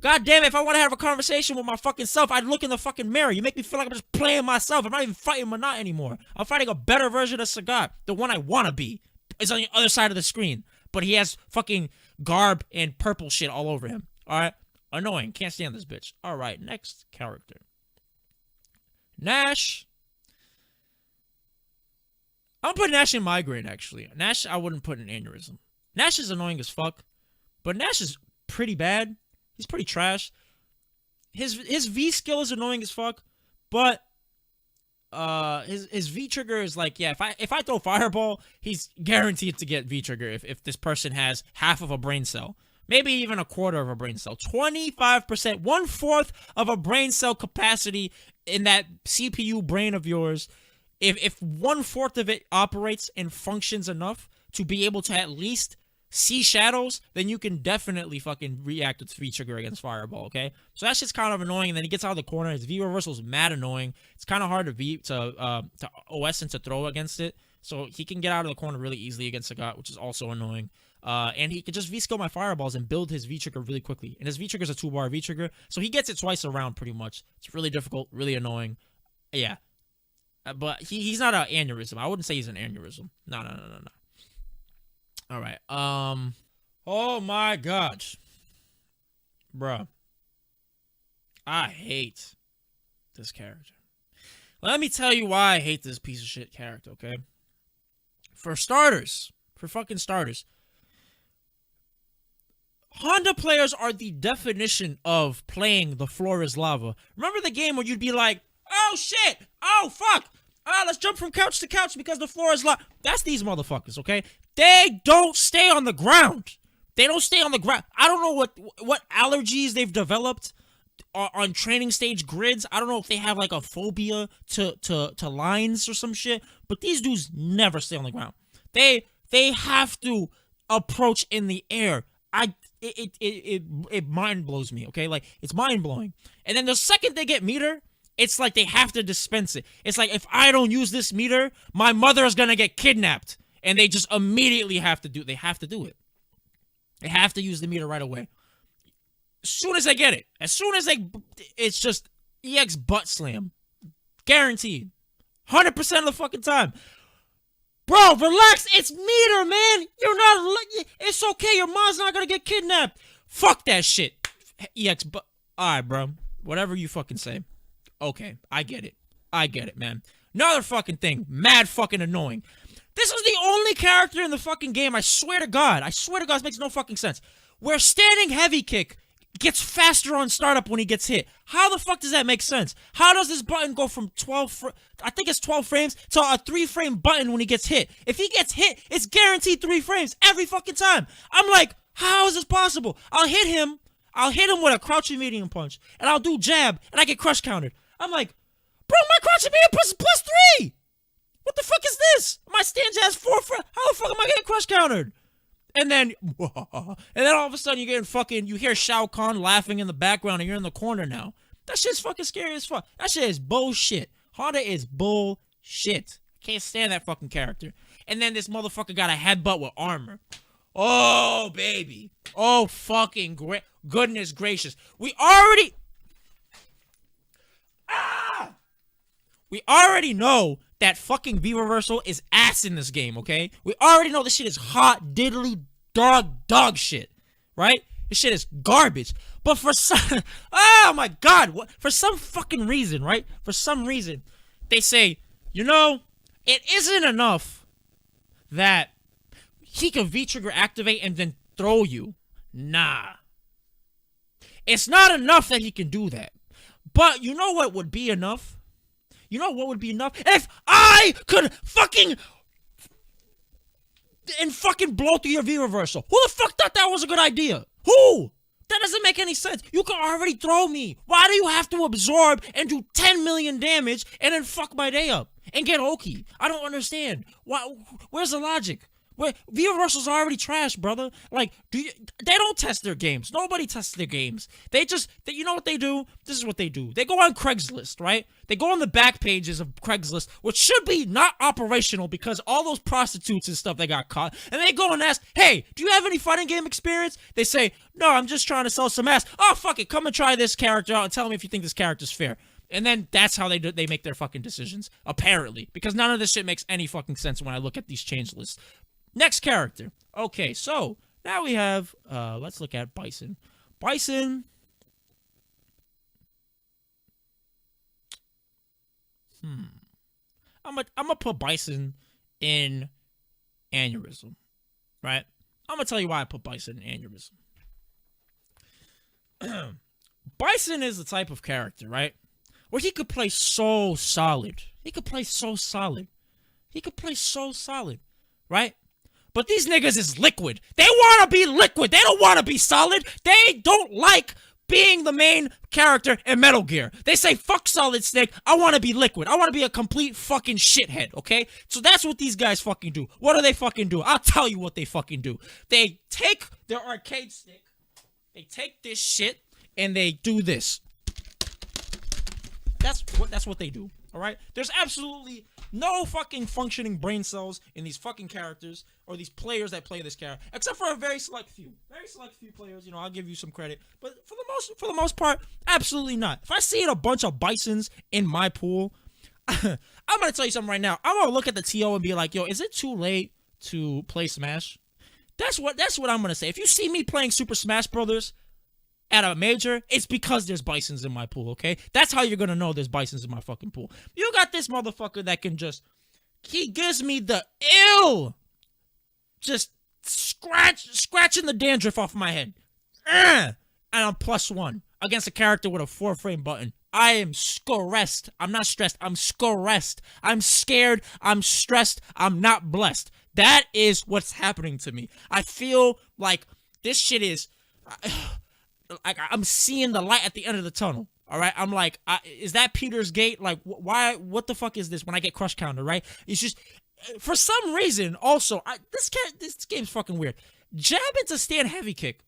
god damn it, if I want to have a conversation with my fucking self, I'd look in the fucking mirror. You make me feel like I'm just playing myself. I'm not even fighting Manat anymore. I'm fighting a better version of Sagat, the one I want to be. It's on the other side of the screen, but he has fucking garb and purple shit all over him. All right, annoying. Can't stand this bitch. All right, next character. Nash. I'm putting Nash in migraine, actually. Nash, I wouldn't put in aneurysm. Nash is annoying as fuck, but Nash is pretty bad. He's pretty trash. His V skill is annoying as fuck, but his V trigger is like, yeah, if I throw fireball, he's guaranteed to get V trigger if this person has half of a brain cell. Maybe even a quarter of a brain cell. 25%, 1/4 of a brain cell capacity in that CPU brain of yours. If 1/4 of it operates and functions enough to be able to at least see shadows, then you can definitely fucking react with V trigger against fireball, okay? So that's just kind of annoying, and then he gets out of the corner. His V reversal is mad annoying. It's kind of hard to OS and to throw against it. So he can get out of the corner really easily against Sagat, which is also annoying. And he can just V-skill my fireballs and build his V-trigger really quickly. And his V-trigger is a 2-bar V-trigger, so he gets it twice around pretty much. It's really difficult, really annoying. Yeah. But he's not an aneurysm. I wouldn't say he's an aneurysm. No. All right. Oh my gosh. Bruh. I hate this character. Let me tell you why I hate this piece of shit character, okay? For fucking starters, Honda players are the definition of playing the floor is lava. Remember the game where you'd be like, oh shit, oh fuck, let's jump from couch to couch because the floor is lava. That's these motherfuckers, okay? They don't stay on the ground. They don't stay on the ground. I don't know what allergies they've developed on training stage grids. I don't know if they have like a phobia to lines or some shit, but these dudes never stay on the ground. They have to approach in the air. It mind blows me, okay? Like, it's mind blowing. And then the second they get meter, it's like they have to dispense it. It's like, if I don't use this meter, my mother is gonna get kidnapped. And they just immediately have to do it. They have to do it. They have to use the meter right away. As soon as they get it. It's just EX butt slam. Guaranteed. 100% of the fucking time. Bro, relax. It's meter, man. You're not... It's okay. Your mom's not gonna get kidnapped. Fuck that shit. EX butt... Alright, bro. Whatever you fucking say. Okay, I get it, man. Another fucking thing. Mad fucking annoying. This is the only character in the fucking game, I swear to God, this makes no fucking sense, where standing heavy kick gets faster on startup when he gets hit. How the fuck does that make sense? How does this button go from 12 frames to a 3-frame button when he gets hit? If he gets hit, it's guaranteed 3 frames every fucking time. I'm like, how is this possible? I'll hit him with a crouching medium punch, and I'll do jab, and I get crush countered. I'm like, bro, my crouching medium punch is +3! What the fuck is this? My stance has 4 frames. How the fuck am I getting crush countered? And then all of a sudden you hear Shao Kahn laughing in the background and you're in the corner now. That shit's fucking scary as fuck. That shit is bullshit. Honda is bullshit. Can't stand that fucking character. And then this motherfucker got a headbutt with armor. Oh, baby. Oh, fucking goodness gracious. We already know that fucking V reversal is ass in this game, okay? We already know this shit is hot, diddly, dog shit, right? This shit is garbage. But for some, oh my God, for some fucking reason, right? For some reason, they say, it isn't enough that he can V-trigger activate and then throw you. Nah. It's not enough that he can do that. But you know what would be enough? You know what would be enough? If I could fucking blow through your V reversal. Who the fuck thought that was a good idea? Who? That doesn't make any sense. You can already throw me. Why do you have to absorb and do 10 million damage and then fuck my day up and get Oki? I don't understand. Where's the logic? V reversals are already trash, brother. Like, they don't test their games. Nobody tests their games. You know what they do? This is what they do. They go on Craigslist, right? They go on the back pages of Craigslist, which should be not operational because all those prostitutes and stuff they got caught. And they go and ask, hey, do you have any fighting game experience? They say, no, I'm just trying to sell some ass. Oh, fuck it. Come and try this character out and tell me if you think this character's fair. And then that's how they make their fucking decisions, apparently. Because none of this shit makes any fucking sense when I look at these change lists. Next character. Okay, so now we have, let's look at Bison. Bison. I'm gonna put Bison in Aneurysm, right? I'm gonna tell you why I put Bison in Aneurysm. Bison is the type of character, right? Where he could play so solid. Right? But these niggas is liquid. They want to be liquid. They don't want to be solid. They don't like being the main character in Metal Gear. They say, fuck Solid Snake. I want to be liquid. I want to be a complete fucking shithead, okay? So that's what these guys fucking do. What do they fucking do? I'll tell you what they fucking do. They take their arcade stick, they take this shit, and they do this. That's what they do, all right? There's absolutely no fucking functioning brain cells in these fucking characters or these players that play this character, except for a very select few players. I'll give you some credit, but for the most part, absolutely not. If I see a bunch of Bisons in my pool, I'm gonna tell you something right now. I'm gonna look at the TO and be like, yo, is it too late to play Smash? That's what I'm gonna say. If you see me playing Super Smash Brothers at a major, it's because there's Bisons in my pool, okay? That's how you're gonna know there's Bisons in my fucking pool. You got this motherfucker that can he gives me the ill, just scratching the dandruff off my head. And I'm +1 against a character with a 4-frame button. I am stressed. I'm not stressed. I'm stressed. I'm scared. I'm stressed. I'm not blessed. That is what's happening to me. I feel like This shit is like I'm seeing the light at the end of the tunnel. All right, I'm like, is that Peter's gate? Like, why? What the fuck is this? When I get crush counter, right? It's just for some reason. Also, this game's fucking weird. Jab into stand heavy kick.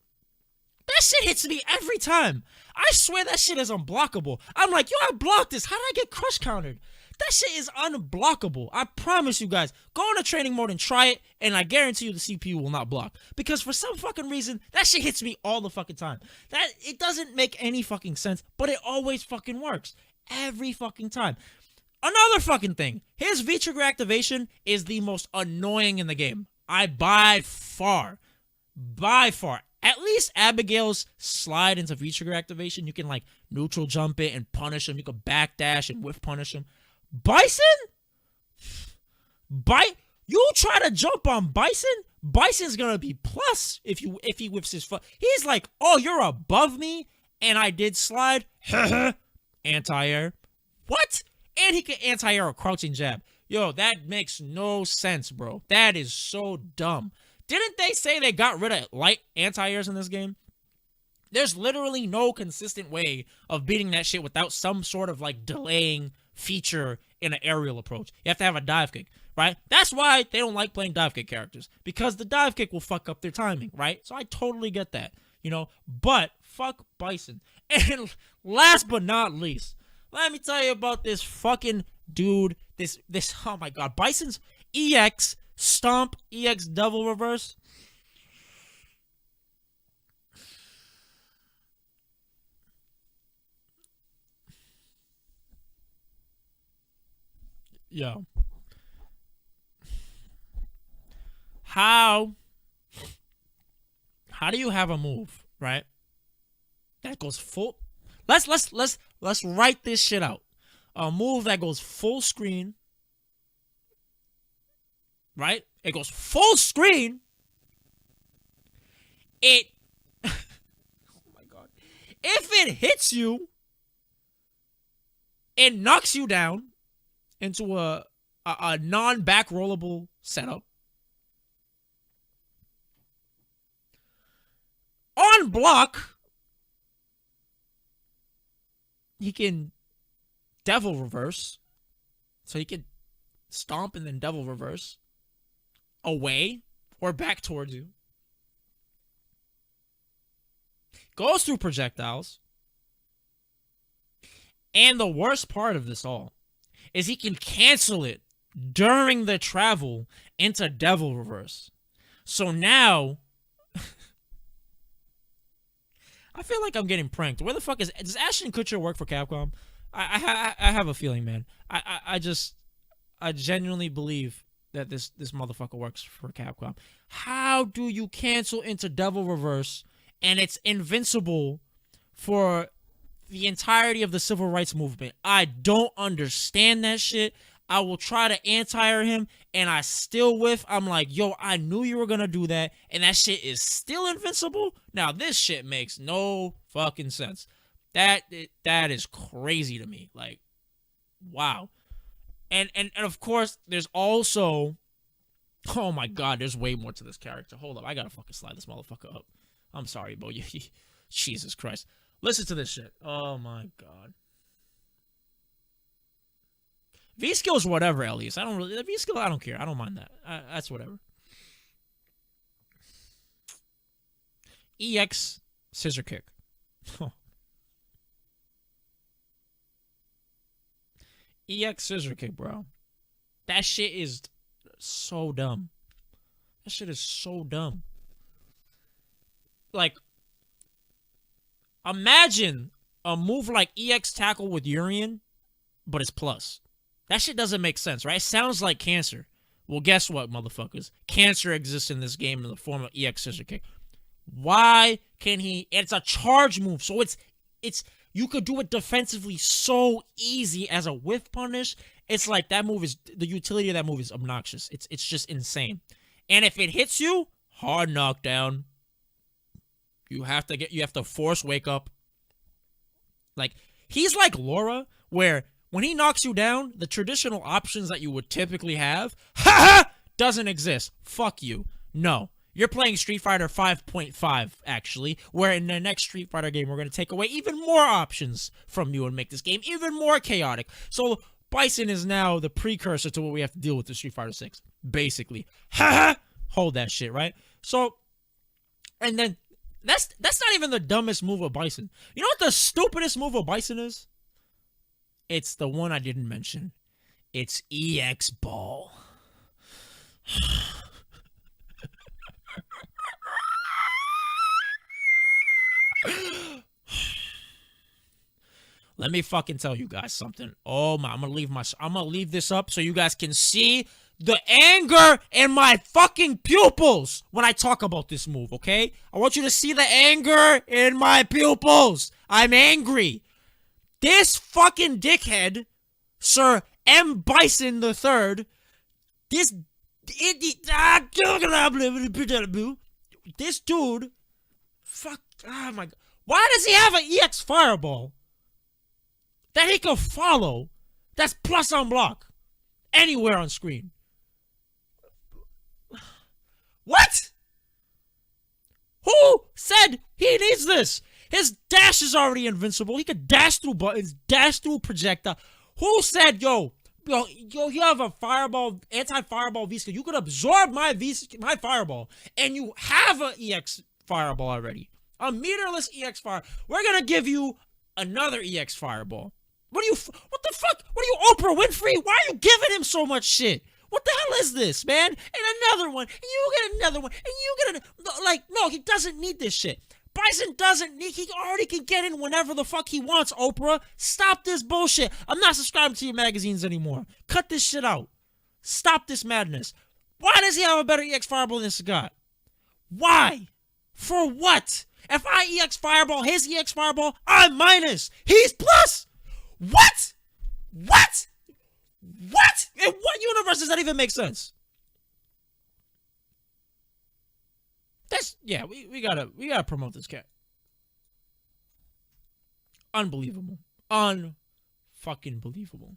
That shit hits me every time. I swear that shit is unblockable. I'm like, yo, I blocked this. How did I get crush countered? That shit is unblockable. I promise you guys. Go into training mode and try it, and I guarantee you the CPU will not block. Because for some fucking reason, that shit hits me all the fucking time. It doesn't make any fucking sense, but it always fucking works. Every fucking time. Another fucking thing. His V-trigger activation is the most annoying in the game. By far. At least Abigail's slide into V-trigger activation, you can like neutral jump it and punish him. You can backdash and whiff punish him. Bison? You try to jump on Bison? Bison's gonna be plus if he whips his foot. He's like, oh, you're above me, and I did slide. Anti-air. What? And he can anti-air a crouching jab. Yo, that makes no sense, bro. That is so dumb. Didn't they say they got rid of light anti-airs in this game? There's literally no consistent way of beating that shit without some sort of like delaying feature in an aerial approach. You have to have a dive kick, right? That's why they don't like playing dive kick characters, because the dive kick will fuck up their timing, right? So I totally get that, you know, but fuck Bison. And last but not least, let me tell you about this fucking dude, this, oh my god, Bison's EX Stomp, EX Devil Reverse. Yo. How do you have a move, right? That goes full. Let's write this shit out. A move that goes full screen. Right? It goes full screen. Oh my god. If it hits you, it knocks you down into a non-back rollable setup. On block, he can devil reverse. So he can stomp and then devil reverse. Away or back towards you. Goes through projectiles. And the worst part of this all is he can cancel it during the travel into devil reverse. So now I feel like I'm getting pranked. Where the fuck does Ashton Kutcher work for Capcom? I have a feeling, man. I genuinely believe that this motherfucker works for Capcom. How do you cancel into devil reverse and it's invincible for the entirety of the civil rights movement? I don't understand that shit. I will try to anti-air him and I still whiff. I'm like, yo, I knew you were gonna do that, and that shit is still invincible? Now this shit makes no fucking sense. That is crazy to me. Like, wow. And of course, there's also, oh my god, there's way more to this character. Hold up, I gotta fucking slide this motherfucker up. I'm sorry, bro. Jesus Christ. Listen to this shit. Oh my god. V-skill's whatever, Elias. V-skill, I don't care. I don't mind that. That's whatever. EX scissor kick. EX scissor kick, bro. That shit is so dumb. That shit is so dumb. Like, imagine a move like EX tackle with Urian, but it's plus. That shit doesn't make sense, right? It sounds like cancer. Well, guess what, motherfuckers? Cancer exists in this game in the form of EX scissor kick. Why can he? It's a charge move, so it's you could do it defensively so easy as a whiff punish. It's like that move is, the utility of that move is obnoxious. It's just insane. And if it hits you, hard knockdown. You have to force wake up. Like, he's like Laura, where when he knocks you down, the traditional options that you would typically have, doesn't exist. Fuck you. No. You're playing Street Fighter 5.5, actually, where in the next Street Fighter game, we're going to take away even more options from you and make this game even more chaotic. So, Bison is now the precursor to what we have to deal with with Street Fighter 6, basically. Ha! Hold that shit, right? So, and then, that's not even the dumbest move of Bison. You know what the stupidest move of Bison is? It's the one I didn't mention. It's EX Ball. Let me fucking tell you guys something. Oh my, I'm gonna leave this up so you guys can see the anger in my fucking pupils when I talk about this move, okay? I want you to see the anger in my pupils. I'm angry. This fucking dickhead, Sir M. Bison III, this dude, fuck, oh my god. Why does he have an EX Fireball that he can follow that's plus on block anywhere on screen? What? Who said he needs this? His dash is already invincible. He could dash through buttons, dash through projectile. Who said, yo, you have a fireball, anti-fireball V-skill. You could absorb my fireball, and you have an EX Fireball already. A meterless EX Fire. We're gonna give you another EX Fireball. What the fuck? What are you, Oprah Winfrey? Why are you giving him so much shit? What the hell is this, man? And another one, and you get another one, and you get no, he doesn't need this shit. Bison doesn't need, he already can get in whenever the fuck he wants, Oprah. Stop this bullshit. I'm not subscribing to your magazines anymore. Cut this shit out. Stop this madness. Why does he have a better EX Fireball than Sagat? Why? For what? If I EX Fireball his EX Fireball, I'm minus. He's plus. What? What? What? In what universe does that even make sense? That's, yeah, we gotta promote this cat. Unbelievable. Unfucking believable.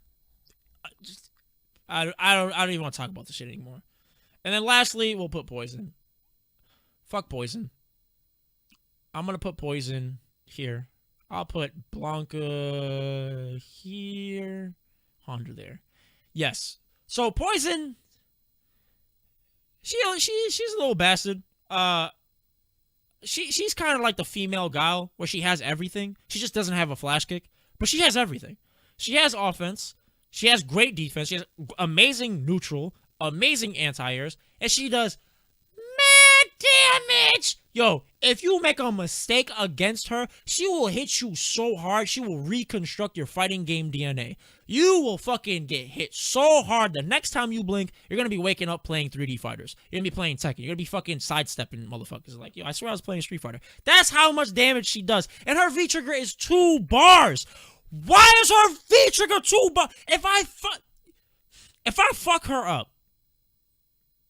I don't even want to talk about this shit anymore. And then lastly, we'll put Poison. Fuck Poison. I'm gonna put Poison here. I'll put Blanca here. Honda there. Yes. So Poison, she's a little bastard. She's kind of like the female Guile, where she has everything. She just doesn't have a flash kick, but she has everything. She has offense. She has great defense. She has amazing neutral, amazing anti-airs, and she does mad damage. Yo, if you make a mistake against her, she will hit you so hard, she will reconstruct your fighting game DNA. You will fucking get hit so hard, the next time you blink, you're gonna be waking up playing 3D fighters. You're gonna be playing Tekken. You're gonna be fucking sidestepping motherfuckers. Like, yo, I swear I was playing Street Fighter. That's how much damage she does. And her V-trigger is 2 bars. Why is her V-trigger 2 bars? If I fuck her up,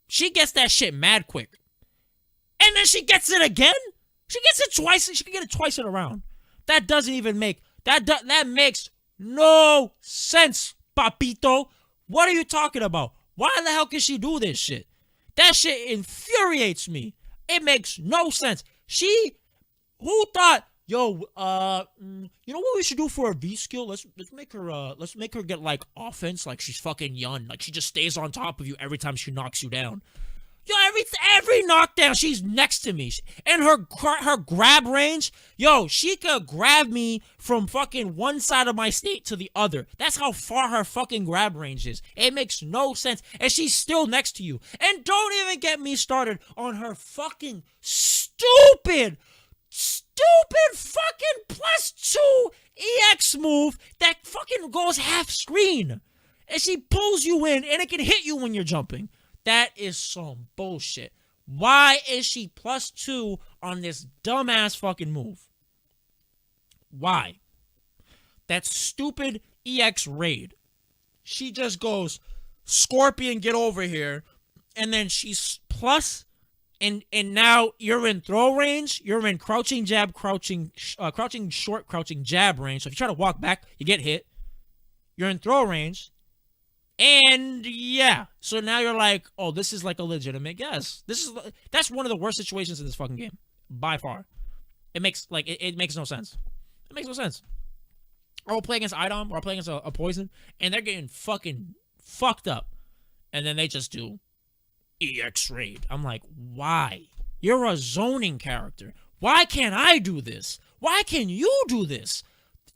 she gets that shit mad quick. And then she gets it again? She gets it twice. She can get it twice in a round. That doesn't even make... That makes no sense, papito. What are you talking about? Why the hell can she do this shit? That shit infuriates me. It makes no sense. Who thought, yo, you know what we should do for a V skill? Let's make her get like offense, like she's fucking Yun. Like she just stays on top of you every time she knocks you down. Yo, every knockdown, she's next to me. And her grab range, yo, she could grab me from fucking one side of my state to the other. That's how far her fucking grab range is. It makes no sense. And she's still next to you. And don't even get me started on her fucking stupid fucking +2 EX move that fucking goes half screen. And she pulls you in and it can hit you when you're jumping. That is some bullshit. Why is she +2 on this dumbass fucking move? Why? That stupid EX raid. She just goes, Scorpion, get over here. And then she's plus, and now you're in throw range. You're in crouching jab, crouching short, crouching jab range. So if you try to walk back, you get hit. You're in throw range. And yeah, so now you're like, oh, this is like a legitimate guess. That's one of the worst situations in this fucking game by far. It makes it makes no sense. It makes no sense. Or we'll play against Idom, or I'll play against a poison, and they're getting fucking fucked up, and then they just do EX raid. I'm like, why? You're a zoning character. Why can't I do this? Why can you do this?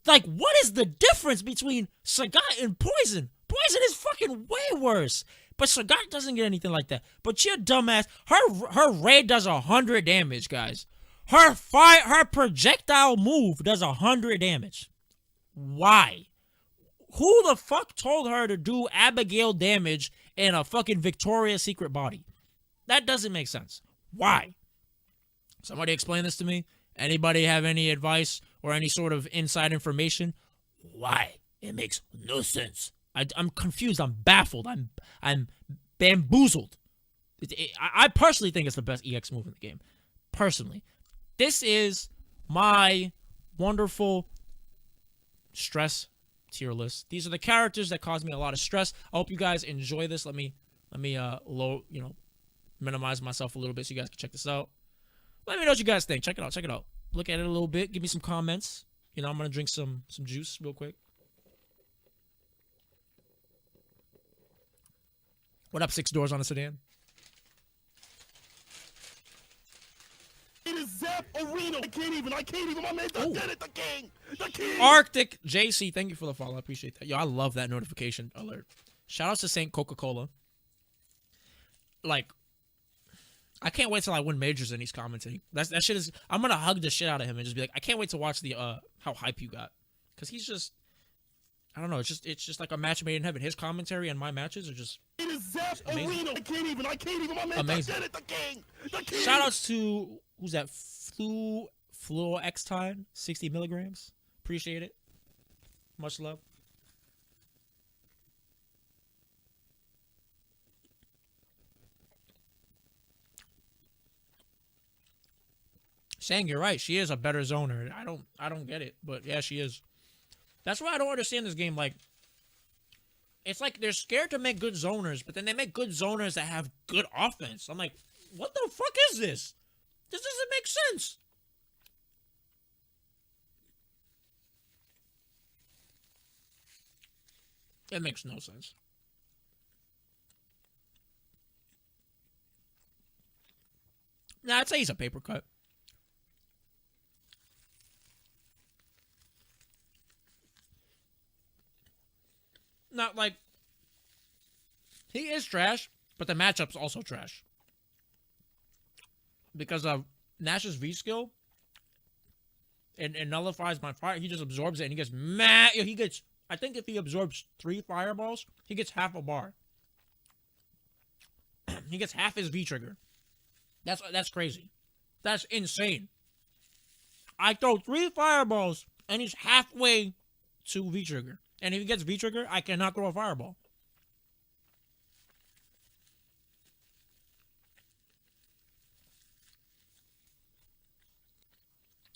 Like, what is the difference between Sagat and Poison? Poison is fucking way worse. But Sagat doesn't get anything like that. But your dumbass, her raid does 100 damage, guys. Her projectile move does 100 damage. Why? Who the fuck told her to do Abigail damage in a fucking Victoria's Secret body? That doesn't make sense. Why? Somebody explain this to me. Anybody have any advice or any sort of inside information? Why? It makes no sense. I'm confused. I'm baffled. I'm bamboozled. I personally think it's the best EX move in the game. Personally. This is my wonderful stress tier list. These are the characters that cause me a lot of stress. I hope you guys enjoy this. Let me minimize myself a little bit so you guys can check this out. Let me know what you guys think. Check it out. Check it out. Look at it a little bit. Give me some comments. I'm gonna drink some juice real quick. What up, 6 doors on a sedan? It is Zap Arena. I can't even. My man did it. The king. Arctic JC, thank you for the follow. I appreciate that. Yo, I love that notification alert. Shout out to Saint Coca-Cola. Like, I can't wait till I win majors and he's commenting. That shit is. I'm gonna hug the shit out of him and just be like, I can't wait to watch the how hype you got, because he's just. I don't know. It's just like a match made in heaven. His commentary and my matches are just. It is Zap Arena. I can't even. My man amazing. did it. The king. Shout outs to who's that? Fluo X time 60 milligrams. Appreciate it. Much love. Saying you're right. She is a better zoner. I don't get it, but yeah, she is. That's why I don't understand this game. Like, it's like they're scared to make good zoners, but then they make good zoners that have good offense. I'm like, what the fuck is this? This doesn't make sense. It makes no sense. Nah, I'd say he's a paper cut. Not like he is trash, but the matchup's also trash. Because of Nash's V skill, it nullifies my fire. He just absorbs it and he gets mad. He gets, I think if he absorbs 3 fireballs, he gets half a bar. He gets half his V trigger. That's crazy. That's insane. I throw 3 fireballs and he's halfway to V trigger. And if he gets V trigger, I cannot throw a fireball.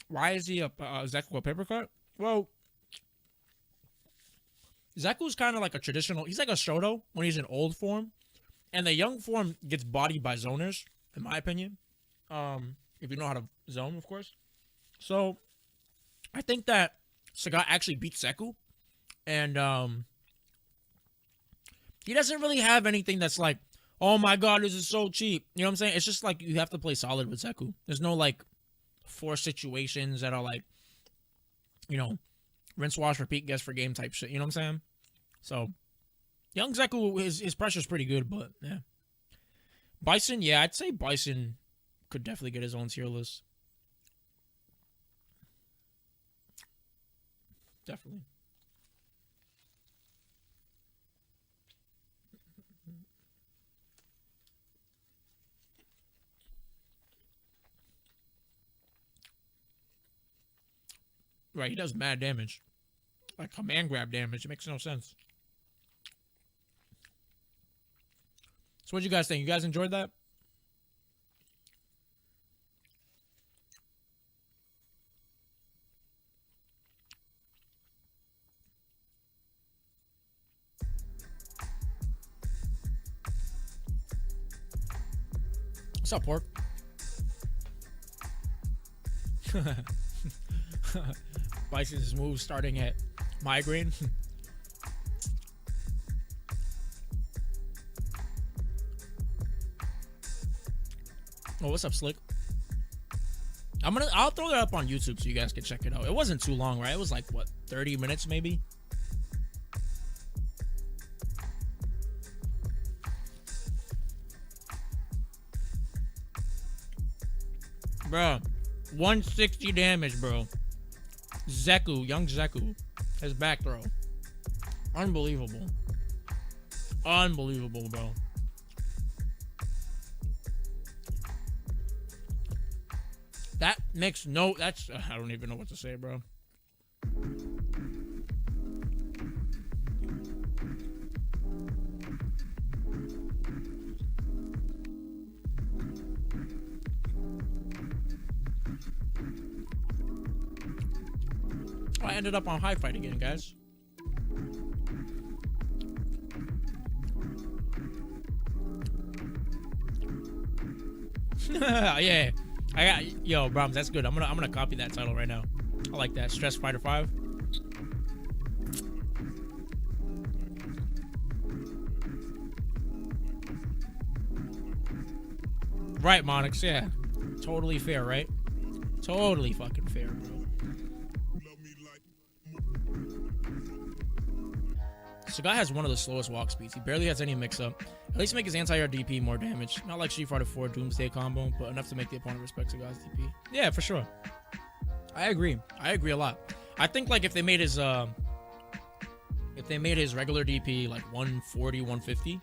Why is he a Zeku a paper cut? Well, Zeku's kind of like a traditional. He's like a Shoto when he's in old form, and the young form gets bodied by zoners, in my opinion. If you know how to zone, of course. So, I think that Sagat actually beats Zeku. And he doesn't really have anything that's like, oh my god, this is so cheap. You know what I'm saying? It's just like you have to play solid with Zeku. There's no like forced situations that are like, rinse, wash, repeat, guess for game type shit. You know what I'm saying? So, young Zeku, his pressure's pretty good, but yeah. Bison, yeah, I'd say Bison could definitely get his own tier list. Definitely. Right, he does mad damage. Like command grab damage. It makes no sense. So what do you guys think? You guys enjoyed that? What's up, pork? Bison's move starting at migraine. Oh, what's up, Slick? I'll throw that up on YouTube so you guys can check it out. It wasn't too long, right? It was like what, 30 minutes maybe? Bro, 160 damage, bro. Zeku, young Zeku, his back throw. Unbelievable. Unbelievable, bro. That makes no, that's, I don't even know what to say, bro. I ended up on high fight again, guys. Yeah, I got, yo, Brahms, that's good. I'm gonna copy that title right now. I like that. Stress Fighter 5. Right, Monix, yeah. Totally fair, right? Totally fucking fair, bro. Sagat has one of the slowest walk speeds. He barely has any mix-up. At least make his anti-air DP more damage. Not like Street Fighter 4 Doomsday combo, but enough to make the opponent respect Sagat's DP. Yeah, for sure. I agree. I agree a lot. I think like if they made his regular DP like 140, 150,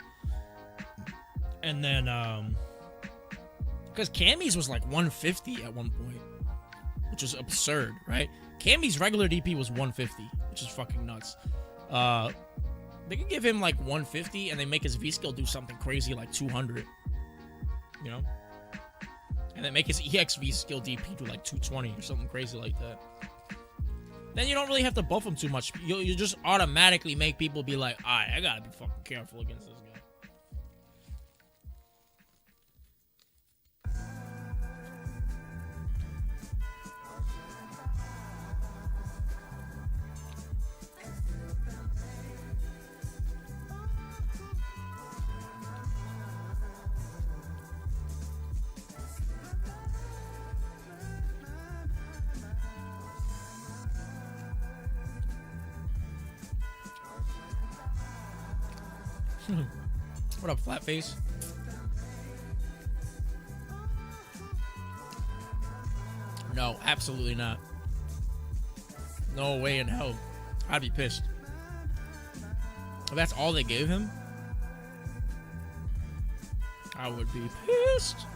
and then because Cammy's was like 150 at one point, which was absurd, right? Cammy's regular DP was 150, which is fucking nuts. They could give him like 150 and they make his V skill do something crazy like 200, you know? And then make his EX V skill DP do like 220 or something crazy like that. Then you don't really have to buff him too much. You just automatically make people be like, alright, I gotta be fucking careful against this guy. What up, Flatface? No, absolutely not. No way in hell. I'd be pissed. If that's all they gave him, I would be pissed.